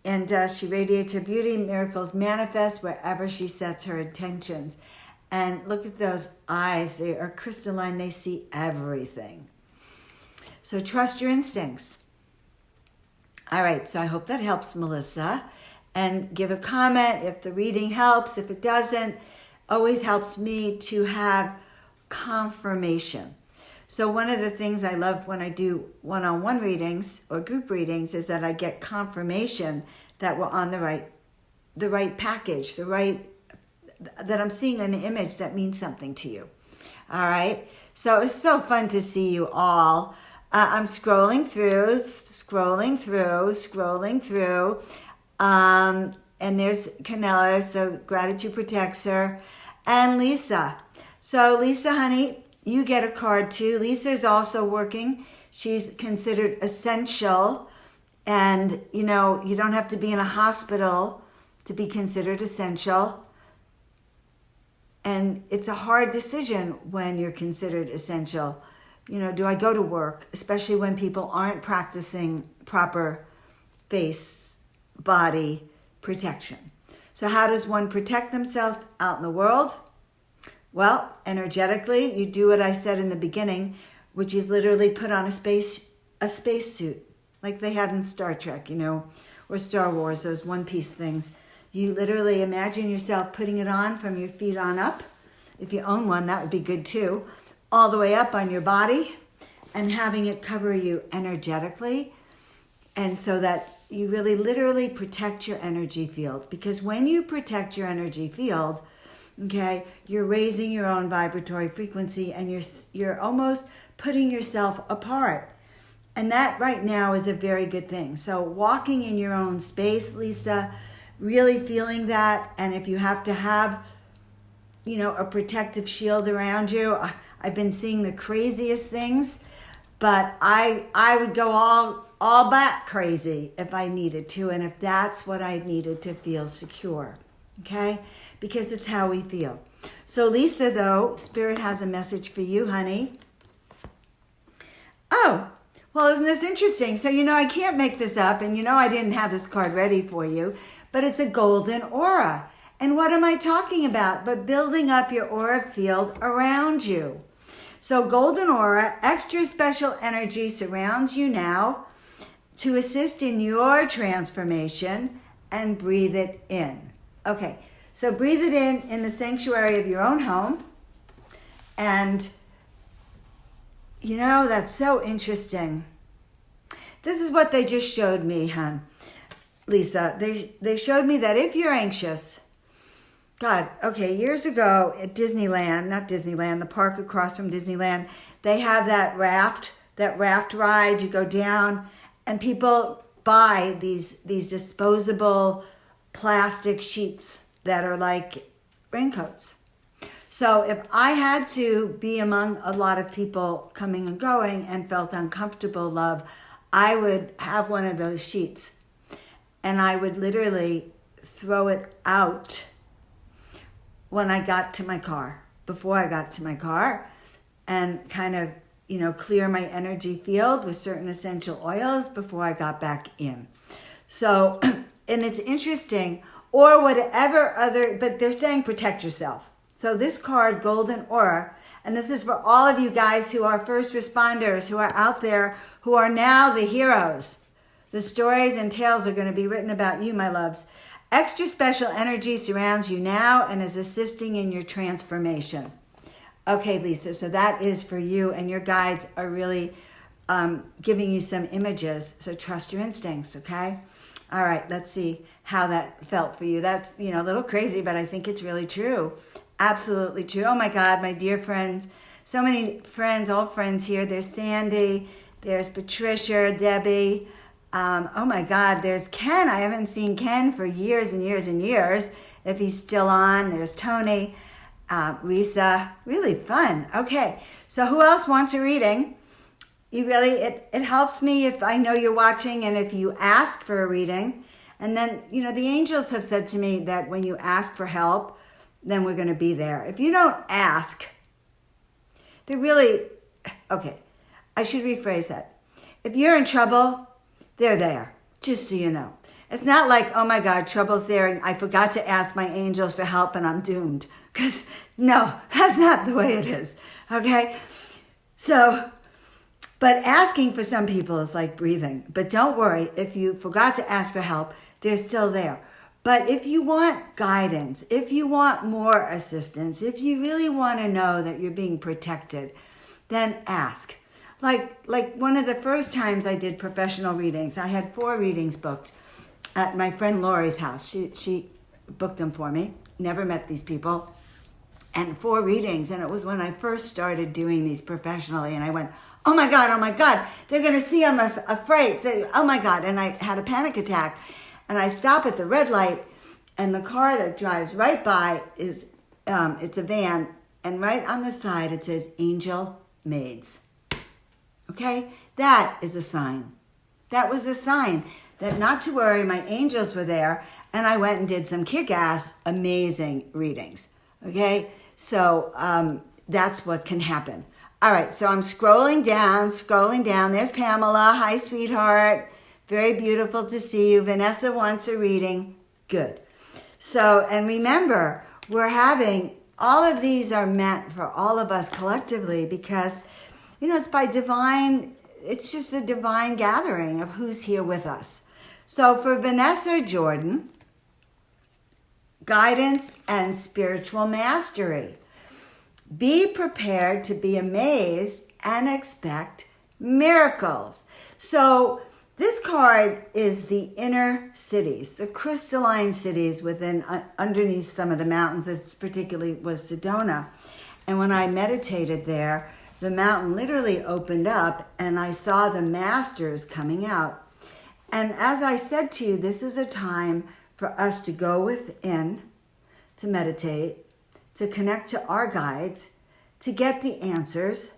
And she radiates her beauty. Miracles manifest wherever she sets her intentions. And look at those eyes. They are crystalline. They see everything. So trust your instincts. All right. So I hope that helps, Melissa. And give a comment if the reading helps. If it doesn't, always helps me to have confirmation. So one of the things I love when I do one-on-one readings or group readings is that I get confirmation that we're on the right package, that I'm seeing an image that means something to you. All right. So it's so fun to see you all. I'm scrolling through. And there's Canella, so gratitude protects her. And Lisa. So Lisa, honey, you get a card too. Lisa's also working. She's considered essential. And, you don't have to be in a hospital to be considered essential. And it's a hard decision when you're considered essential. Do I go to work? Especially when people aren't practicing proper face, body protection. So how does one protect themselves out in the world? Well, energetically, you do what I said in the beginning, which is literally put on a space suit, like they had in Star Trek, or Star Wars, those one-piece things. You literally imagine yourself putting it on from your feet on up. If you own one, that would be good too. All the way up on your body and having it cover you energetically. And so that you really literally protect your energy field. Because when you protect your energy field, okay, you're raising your own vibratory frequency and you're almost putting yourself apart. And that right now is a very good thing. So walking in your own space, Lisa, really feeling that. And if you have to have, a protective shield around you, I've been seeing the craziest things, but I would go all back crazy if I needed to, and if that's what I needed to feel secure, okay? Because it's how we feel. So Lisa, though, Spirit has a message for you, honey. Oh, well, isn't this interesting? So, I can't make this up, and I didn't have this card ready for you, but it's a golden aura. And what am I talking about? But building up your auric field around you. So golden aura, extra special energy surrounds you now to assist in your transformation, and breathe it in. Okay, so breathe it in the sanctuary of your own home. And that's so interesting. This is what they just showed me, Lisa. They showed me that if you're anxious, years ago at the park across from Disneyland, they have that raft ride. You go down, and people buy these disposable plastic sheets that are like raincoats. So if I had to be among a lot of people coming and going and felt uncomfortable, love, I would have one of those sheets, and I would literally throw it out when I got to my car, before I got to my car, and kind of, clear my energy field with certain essential oils before I got back in. So, and it's interesting, or whatever other, but they're saying protect yourself. So this card, Golden Aura, and this is for all of you guys who are first responders, who are out there, who are now the heroes. The stories and tales are going to be written about you, my loves. Extra special energy surrounds you now and is assisting in your transformation. Okay, Lisa, so that is for you, and your guides are really giving you some images. So trust your instincts, okay? All right, let's see how that felt for you. That's, a little crazy, but I think it's really true. Absolutely true. Oh my God, my dear friends. So many friends, old friends here. There's Sandy, there's Patricia, Debbie. Oh my God, there's Ken. I haven't seen Ken for years and years and years, if he's still on. There's Tony, Risa. Really fun. Okay, so who else wants a reading? It helps me if I know you're watching and if you ask for a reading. And then, the angels have said to me that when you ask for help, then we're going to be there. If you don't ask, they're really, okay, I should rephrase that. If you're in trouble, they're there, just so you know. It's not like, oh my God, trouble's there and I forgot to ask my angels for help and I'm doomed. Because no, that's not the way it is, okay? So, but asking for some people is like breathing. But don't worry, if you forgot to ask for help, they're still there. But if you want guidance, if you want more assistance, if you really want to know that you're being protected, then ask. Like one of the first times I did professional readings, I had 4 readings booked at my friend Lori's house. She booked them for me. Never met these people. And 4 readings. And it was when I first started doing these professionally. And I went, oh my God, they're going to see I'm afraid. Oh my God. And I had a panic attack. And I stop at the red light. And the car that drives right by is, it's a van. And right on the side it says Angel Maids. Okay, that is a sign. That was a sign that not to worry, my angels were there, and I went and did some kick-ass, amazing readings. Okay, so that's what can happen. All right, so I'm scrolling down. There's Pamela. Hi, sweetheart. Very beautiful to see you. Vanessa wants a reading. Good. So, and remember, we're having, all of these are meant for all of us collectively because it's by divine, it's just a divine gathering of who's here with us. So for Vanessa Jordan, guidance and spiritual mastery. Be prepared to be amazed and expect miracles. So this card is the inner cities, the crystalline cities within, underneath some of the mountains. This particularly was Sedona. And when I meditated there, the mountain literally opened up and I saw the masters coming out. And as I said to you, this is a time for us to go within, to meditate, to connect to our guides, to get the answers.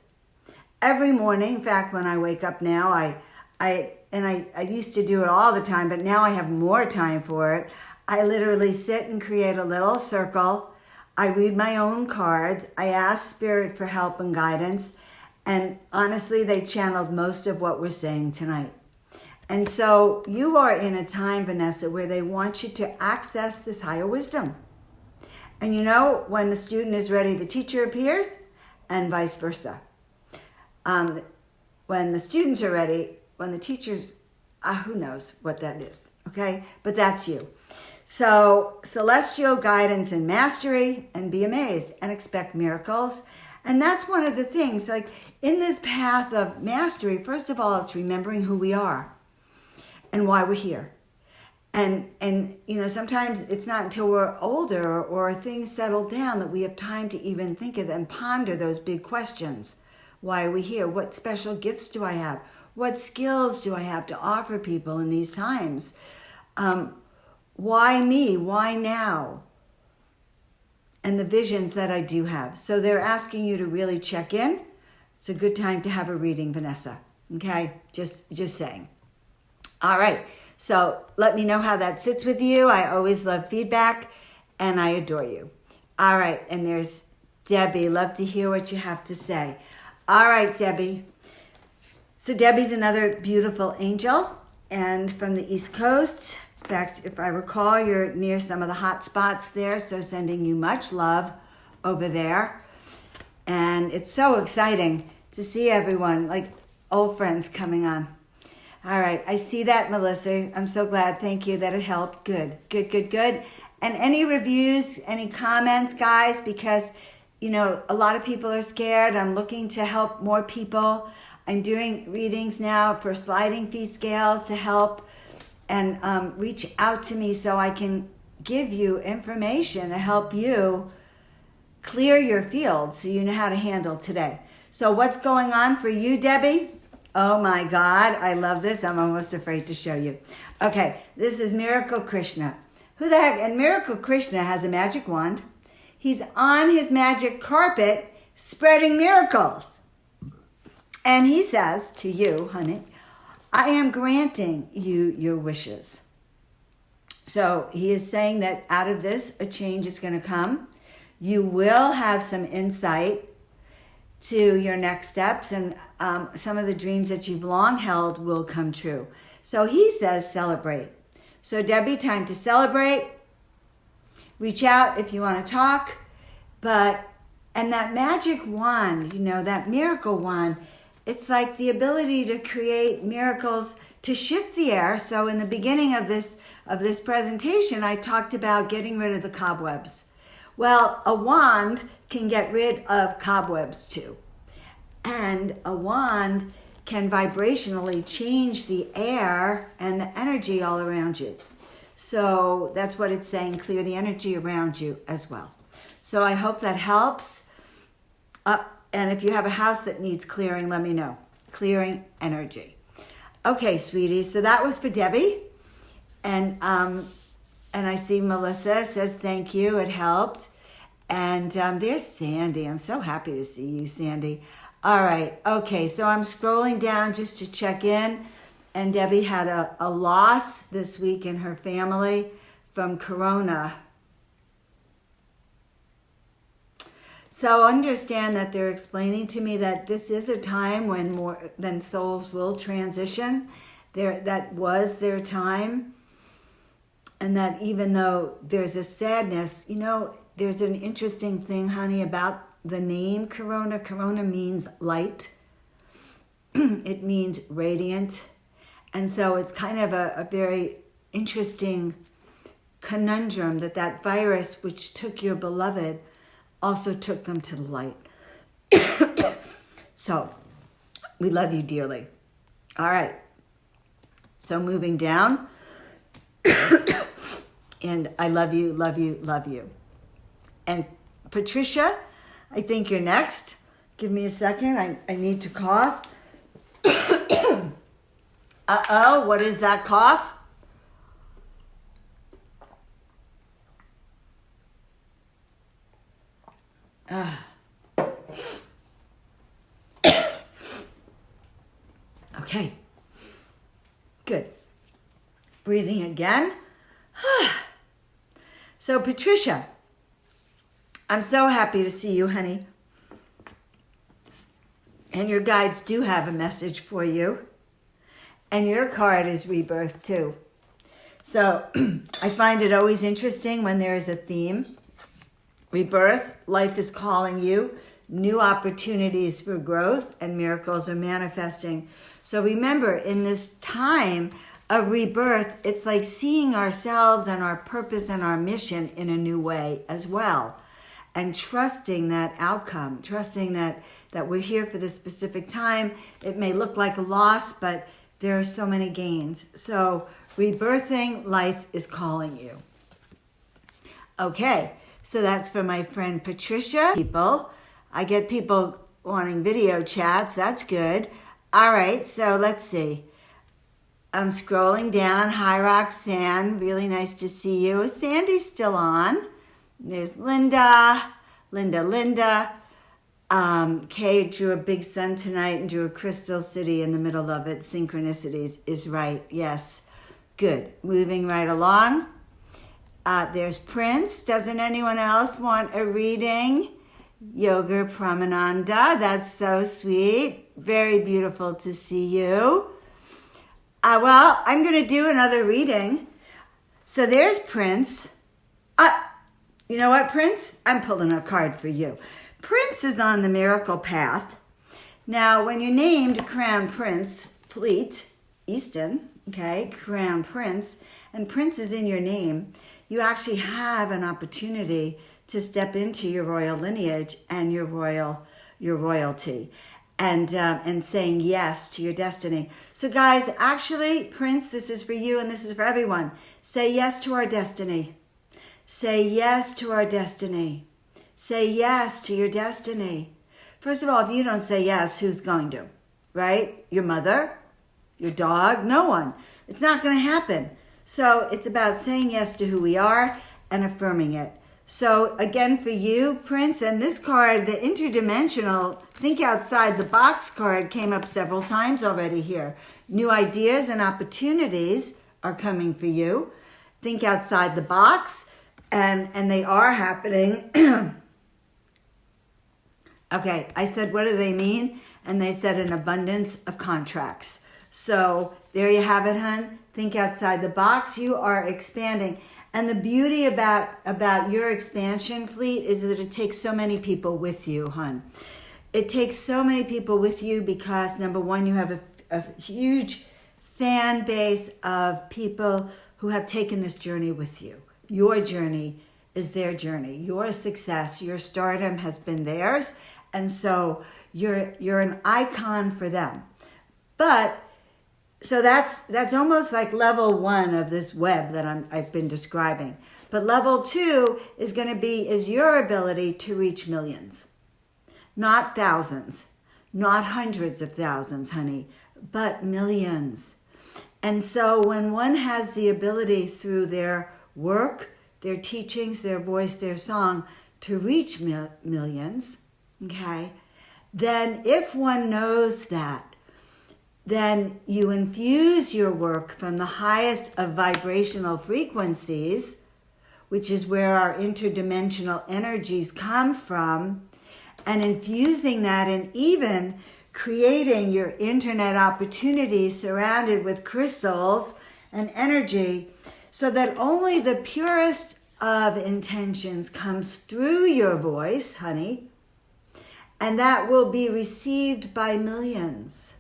Every morning, in fact, when I wake up now, I used to do it all the time, but now I have more time for it. I literally sit and create a little circle. I read my own cards. I ask Spirit for help and guidance. And honestly, they channeled most of what we're saying tonight. And so you are in a time, Vanessa, where they want you to access this higher wisdom. And you know, when the student is ready, the teacher appears, and vice versa. When the students are ready, when the teachers, who knows what that is, okay? But that's you. So celestial guidance and mastery, and be amazed and expect miracles. And that's one of the things, like in this path of mastery, first of all, it's remembering who we are and why we're here. And you know, sometimes it's not until we're older or things settle down that we have time to even think of and ponder those big questions. Why are we here? What special gifts do I have? What skills do I have to offer people in these times? Why me? Why now? And the visions that I do have. So they're asking you to really check in. It's a good time to have a reading, Vanessa. Okay? Just saying. All right. So let me know how that sits with you. I always love feedback, and I adore you. All right. And there's Debbie. Love to hear what you have to say. All right, Debbie. So Debbie's another beautiful angel, and from the East Coast. In fact, if I recall, you're near some of the hot spots there, so sending you much love over there. And it's so exciting to see everyone, like old friends coming on. All right, I see that, Melissa. I'm so glad. Thank you that it helped. Good. And any reviews, any comments, guys, because, you know, a lot of people are scared. I'm looking to help more people. I'm doing readings now for sliding fee scales to help and reach out to me so I can give you information to help you clear your field so you know how to handle today. So what's going on for you, Debbie? Oh my God, I love this. I'm almost afraid to show you. Okay, this is Miracle Krishna. Who the heck? And Miracle Krishna has a magic wand. He's on his magic carpet spreading miracles. And he says to you, honey, I am granting you your wishes. So he is saying that out of this, a change is going to come. You will have some insight to your next steps, and some of the dreams that you've long held will come true. So he says celebrate. So Debbie, time to celebrate. Reach out if you want to talk. And that magic wand, you know, that miracle wand, it's like the ability to create miracles, to shift the air. So in the beginning of this presentation, I talked about getting rid of the cobwebs. Well, a wand can get rid of cobwebs too. And a wand can vibrationally change the air and the energy all around you. So that's what it's saying, clear the energy around you as well. So I hope that helps. And if you have a house that needs clearing, let me know. Clearing energy. Okay, sweeties, so that was for Debbie. And I see Melissa says thank you, it helped. And there's Sandy. I'm so happy to see you, Sandy. All right, okay, so I'm scrolling down just to check in. And Debbie had a loss this week in her family from Corona. So understand that they're explaining to me that this is a time when more than souls will transition. That was their time. And that even though there's a sadness, you know, there's an interesting thing, honey, about the name Corona. Corona means light. It means radiant. And so it's kind of a very interesting conundrum that virus which took your beloved also took them to the light. So we love you dearly. All right. So moving down. And I love you, love you, love you. And Patricia, I think you're next. Give me a second. I need to cough. Uh-oh, what is that cough? Okay. Good. Breathing again. So, Patricia, I'm so happy to see you, honey. And your guides do have a message for you. And your card is rebirth, too. So, I find it always interesting when there is a theme. Rebirth, life is calling you. New opportunities for growth and miracles are manifesting. So remember, in this time of rebirth, it's like seeing ourselves and our purpose and our mission in a new way as well. And trusting that outcome, trusting that we're here for this specific time. It may look like a loss, but there are so many gains. So rebirthing, life is calling you. Okay, so that's for my friend Patricia. I get people wanting video chats. That's good. All right, so let's see. I'm scrolling down. Hi, Roxanne. Really nice to see you. Sandy's still on. There's Linda. Kay drew a big sun tonight and drew a crystal city in the middle of it. Synchronicities is right. Yes. Good. Moving right along. There's Prince. Doesn't anyone else want a reading? Yoga Pramananda. That's so sweet. Very beautiful to see you. Well, I'm going to do another reading. So there's Prince. You know what, Prince? I'm pulling a card for you. Prince is on the miracle path. Now, when you're named Crown Prince Fleet Easton, okay, Crown Prince, and Prince is in your name, you actually have an opportunity to step into your royal lineage and your royalty, and saying yes to your destiny. So, guys, actually, Prince, this is for you and this is for everyone. Say yes to our destiny. Say yes to our destiny. Say yes to your destiny. First of all, if you don't say yes, who's going to? Right? Your mother? Your dog? No one. It's not going to happen. So it's about saying yes to who we are and affirming it. So again, for you, Prince, and this card, the interdimensional, think outside the box card came up several times already here. New ideas and opportunities are coming for you. Think outside the box, and they are happening. Okay, I said, what do they mean? And they said an abundance of contracts. So there you have it, hun. Think outside the box. You are expanding. And the beauty about your expansion, Fleet, is that it takes so many people with you, hun. It takes so many people with you because, number one, you have a huge fan base of people who have taken this journey with you. Your journey is their journey. Your success, your stardom has been theirs. And so you're an icon for them. But so that's almost like level one of this web that I've been describing. But level two is going to be your ability to reach millions. Not thousands, not hundreds of thousands, honey, but millions. And so when one has the ability through their work, their teachings, their voice, their song to reach millions, okay, then if one knows that, then you infuse your work from the highest of vibrational frequencies, which is where our interdimensional energies come from, and infusing that and even creating your internet opportunities surrounded with crystals and energy so that only the purest of intentions comes through your voice, honey, and that will be received by millions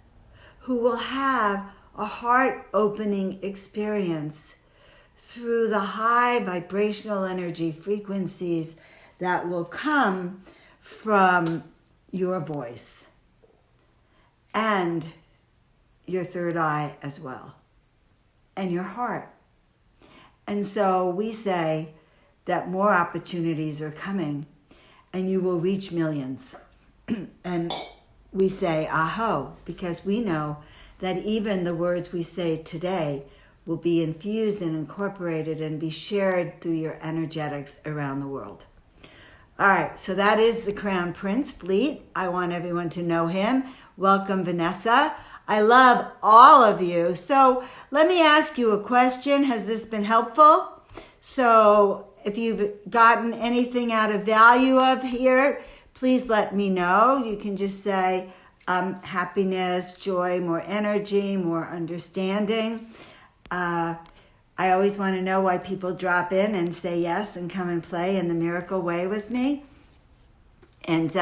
who will have a heart-opening experience through the high vibrational energy frequencies that will come from your voice and your third eye as well, and your heart. And so we say that more opportunities are coming and you will reach millions. And we say aho, because we know that even the words we say today will be infused and incorporated and be shared through your energetics around the world. All right, so that is the Crown Prince Fleet. I want everyone to know him. Welcome, Vanessa. I love all of you. So let me ask you a question. Has this been helpful? So if you've gotten anything out of value of here, please let me know. You can just say happiness, joy, more energy, more understanding. I always want to know why people drop in and say yes and come and play in the Miracle Way with me. And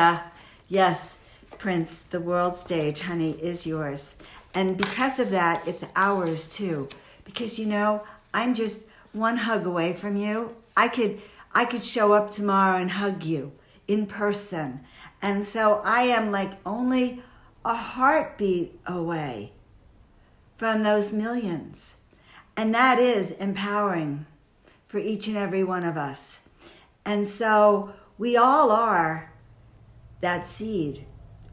yes, Prince, the world stage, honey, is yours. And because of that, it's ours too. Because, you know, I'm just one hug away from you. I could show up tomorrow and hug you in person. And so I am like only a heartbeat away from those millions. And that is empowering for each and every one of us. And so we all are that seed.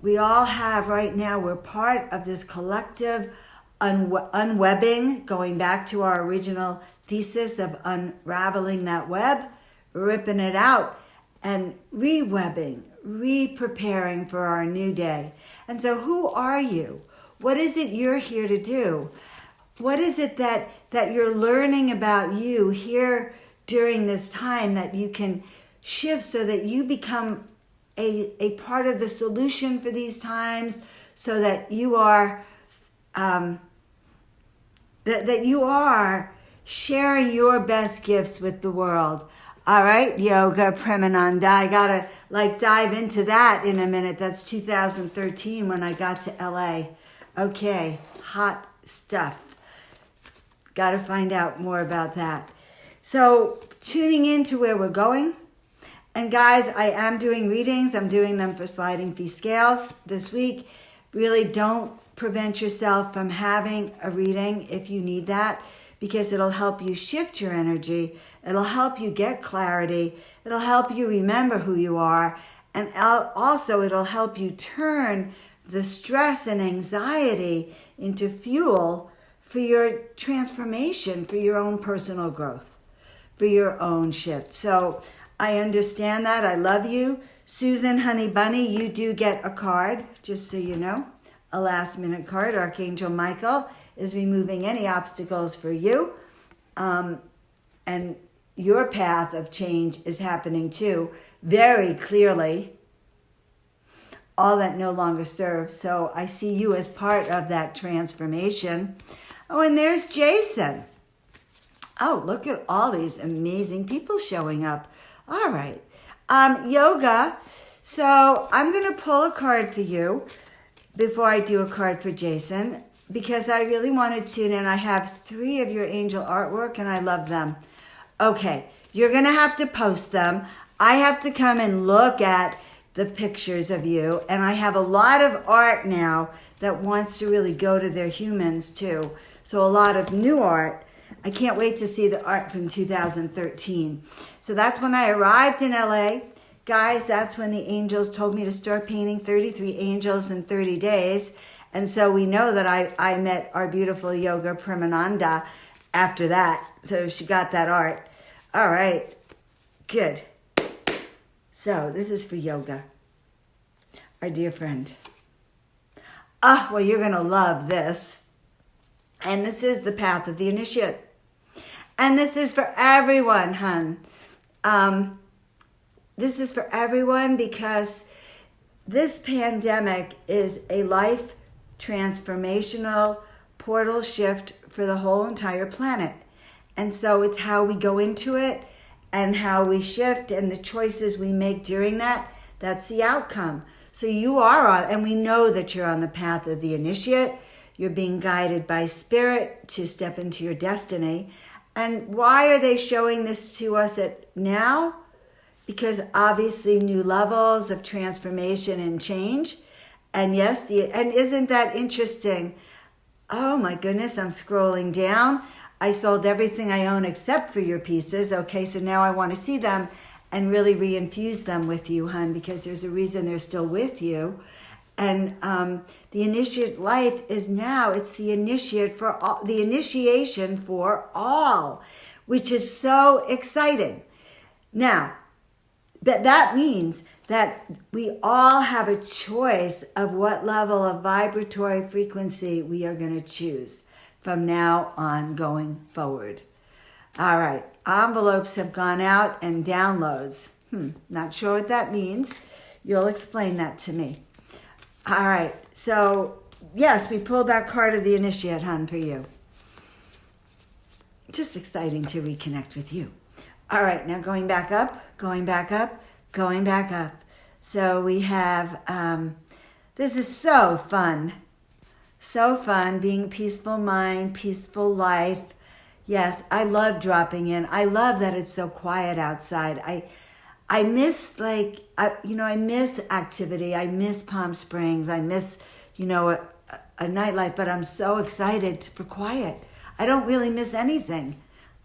We all have right now, we're part of this collective unwebbing, going back to our original thesis of unraveling that web, ripping it out, and re-webbing, re-preparing for our new day. And so who are you? What is it you're here to do? What is it that you're learning about you here during this time that you can shift so that you become a part of the solution for these times, so that you are that you are sharing your best gifts with the world. All right, Yoga Premananda. I gotta dive into that in a minute. That's 2013 when I got to LA. Okay, hot stuff. Got to find out more about that. So tuning into where we're going. And guys, I am doing readings. I'm doing them for sliding fee scales this week. Really don't prevent yourself from having a reading if you need that, because it'll help you shift your energy. It'll help you get clarity. It'll help you remember who you are. And also it'll help you turn the stress and anxiety into fuel for your transformation, for your own personal growth, for your own shift. So I understand that. I love you. Susan Honey Bunny, you do get a card, just so you know. A last minute card. Archangel Michael is removing any obstacles for you. And your path of change is happening too, very clearly. All that no longer serves. So I see you as part of that transformation. Oh, and there's Jason. Oh, look at all these amazing people showing up. All right. Yoga. So I'm going to pull a card for you before I do a card for Jason, because I really wanted to, and I have 3 of your angel artwork, and I love them. Okay. You're going to have to post them. I have to come and look at the pictures of you, and I have a lot of art now that wants to really go to their humans too. So a lot of new art. I can't wait to see the art from 2013. So that's when I arrived in LA. Guys, that's when the angels told me to start painting 33 angels in 30 days. And so we know that I met our beautiful Yoga Premananda after that. So she got that art. All right, good. So this is for Yoga, our dear friend. Well, you're going to love this. And this is the path of the initiate. And this is for everyone, hun. This is for everyone, because this pandemic is a life transformational portal shift for the whole entire planet. And so it's how we go into it and how we shift and the choices we make during that. That's the outcome. So you are on, and we know that you're on the path of the initiate. You're being guided by spirit to step into your destiny. And why are they showing this to us now? Because obviously new levels of transformation and change. And yes, and isn't that interesting? Oh my goodness, I'm scrolling down. I sold everything I own except for your pieces. Okay, so now I want to see them. and really reinfuse them with you, hun, because there's a reason they're still with you. And the initiate life is now, it's the initiate for all, the initiation for all, which is so exciting. Now, that means that we all have a choice of what level of vibratory frequency we are going to choose from now on going forward. All right, envelopes have gone out and downloads. Not sure what that means. You'll explain that to me. All right, so yes, we pulled that card of the initiate, hun, for you. Just exciting to reconnect with you. All right, now going back up. So we have, this is so fun. So fun, being a peaceful mind, peaceful life. Yes, I love dropping in. I love that it's so quiet outside. I miss I miss activity. I miss Palm Springs. I miss, a nightlife, but I'm so excited for quiet. I don't really miss anything,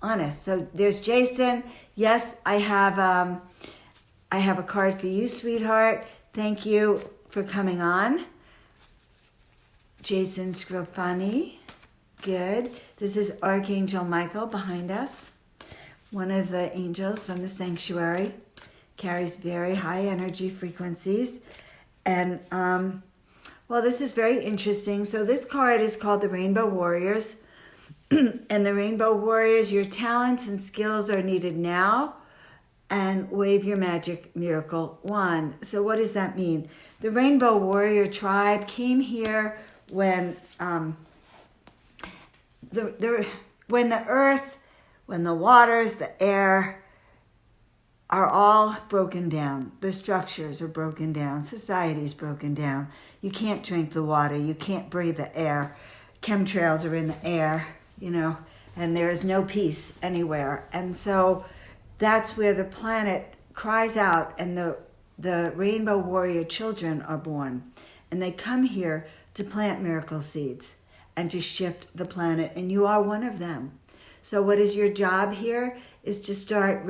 honest. So there's Jason. Yes, I have a card for you, sweetheart. Thank you for coming on. Jason Scrofani. Good. This is Archangel Michael behind us. One of the angels from the sanctuary. Carries very high energy frequencies. And, this is very interesting. So this card is called the Rainbow Warriors. And the Rainbow Warriors, your talents and skills are needed now. And wave your magic miracle wand. So what does that mean? The Rainbow Warrior tribe came here when the earth, when the waters, the air are all broken down. The structures are broken down. Society's broken down. You can't drink the water. You can't breathe the air. Chemtrails are in the air, and there is no peace anywhere. And so that's where the planet cries out, and the Rainbow Warrior children are born. And they come here to plant miracle seeds and to shift the planet. And you are one of them. So what is your job here is to start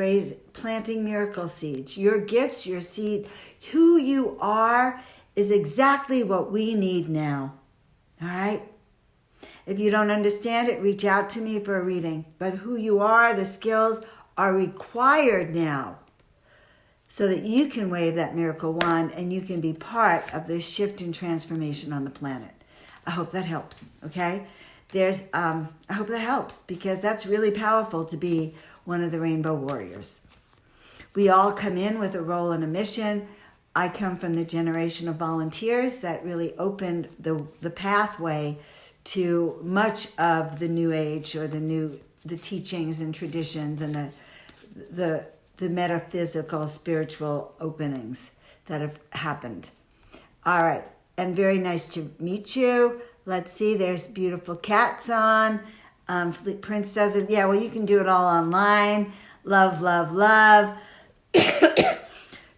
planting miracle seeds. Your gifts, your seed, who you are is exactly what we need now. All right? If you don't understand it, reach out to me for a reading. But who you are, the skills are required now so that you can wave that miracle wand and you can be part of this shift and transformation on the planet. I hope that helps, okay? I hope that helps, because that's really powerful to be one of the Rainbow Warriors. We all come in with a role and a mission. I come from the generation of volunteers that really opened the pathway to much of the New Age, or the teachings and traditions and the metaphysical, spiritual openings that have happened. All right, and very nice to meet you. Let's see, there's beautiful cats on. Prince does it. Yeah, well, you can do it all online. Love, love, love.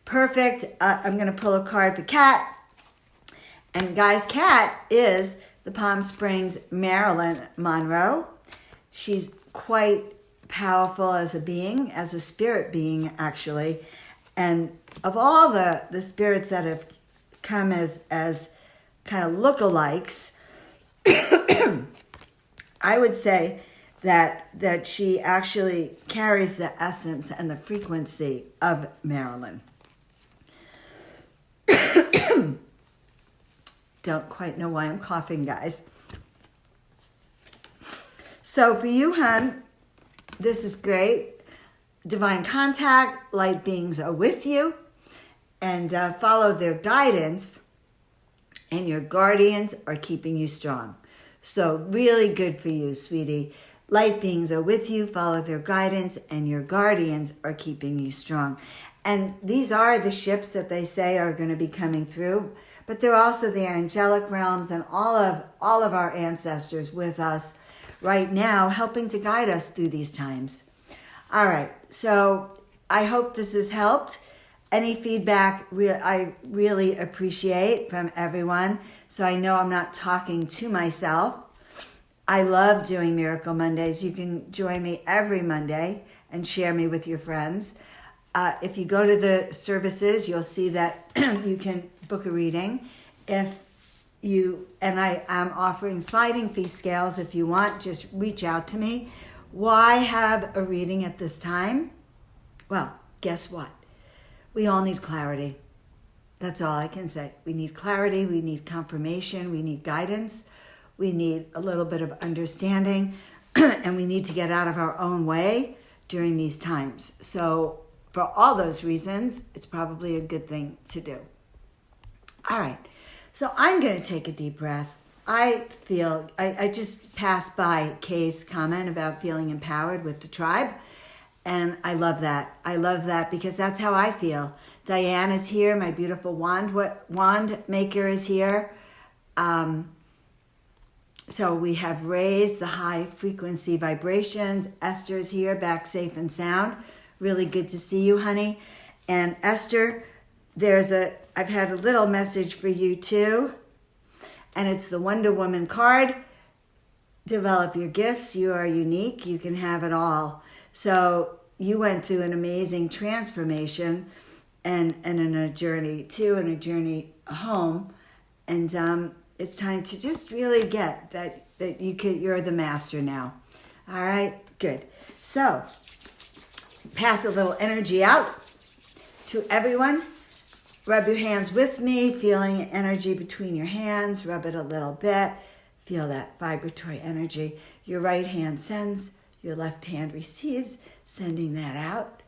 Perfect. I'm going to pull a card for Kat. And guys, Kat is the Palm Springs, Maryland Monroe. She's quite powerful as a being, as a spirit being, actually. And of all the spirits that have come as kind of lookalikes, I would say that she actually carries the essence and the frequency of Maryland. Don't quite know why I'm coughing, guys. So for you, hun, this is great. Divine contact, light beings are with you, and follow their guidance, and your guardians are keeping you strong. So really good for you, sweetie. Light beings are with you, follow their guidance, and your guardians are keeping you strong. And these are the ships that they say are going to be coming through, but they're also the angelic realms and all of our ancestors with us right now, helping to guide us through these times. All right, so I hope this has helped. Any feedback I really appreciate from everyone, so I know I'm not talking to myself. I love doing Miracle Mondays. You can join me every Monday and share me with your friends. If you go to the services, you'll see that you can book a reading. If you, and I am offering sliding fee scales. If you want, just reach out to me. Why have a reading at this time? Well, guess what? We all need clarity. That's all I can say. We need clarity, we need confirmation, we need guidance, we need a little bit of understanding, and we need to get out of our own way during these times. So for all those reasons, it's probably a good thing to do. All right, so I'm going to take a deep breath. I just passed by Kay's comment about feeling empowered with the tribe. And I love that. I love that because that's how I feel. Diane is here. My beautiful wand maker is here. So we have raised the high frequency vibrations. Esther's here, back safe and sound. Really good to see you, honey. And Esther, I've had a little message for you too. And it's the Wonder Woman card. Develop your gifts. You are unique. You can have it all. So you went through an amazing transformation and in a journey to and a journey home. And it's time to just really get that you're the master now. All right, good. So pass a little energy out to everyone. Rub your hands with me, feeling energy between your hands. Rub it a little bit. Feel that vibratory energy. Your right hand sends, your left hand receives, sending that out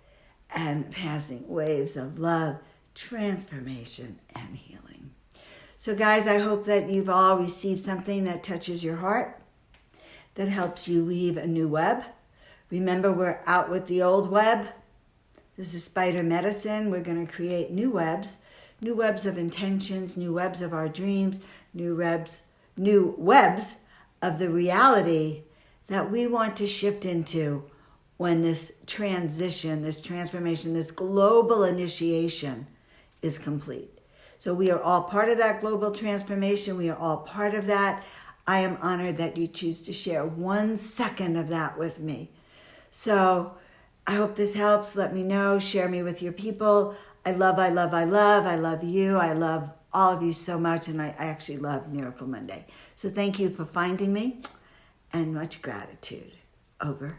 and passing waves of love, transformation, and healing. So guys, I hope that you've all received something that touches your heart, that helps you weave a new web. Remember, we're out with the old web. This is spider medicine. We're going to create new webs of intentions, new webs of our dreams, new webs of the reality that we want to shift into when this transition, this transformation, this global initiation is complete. So we are all part of that global transformation. We are all part of that. I am honored that you choose to share 1 second of that with me. So I hope this helps. Let me know. Share me with your people. I love you. I love all of you so much. And I actually love Miracle Monday. So thank you for finding me and much gratitude. Over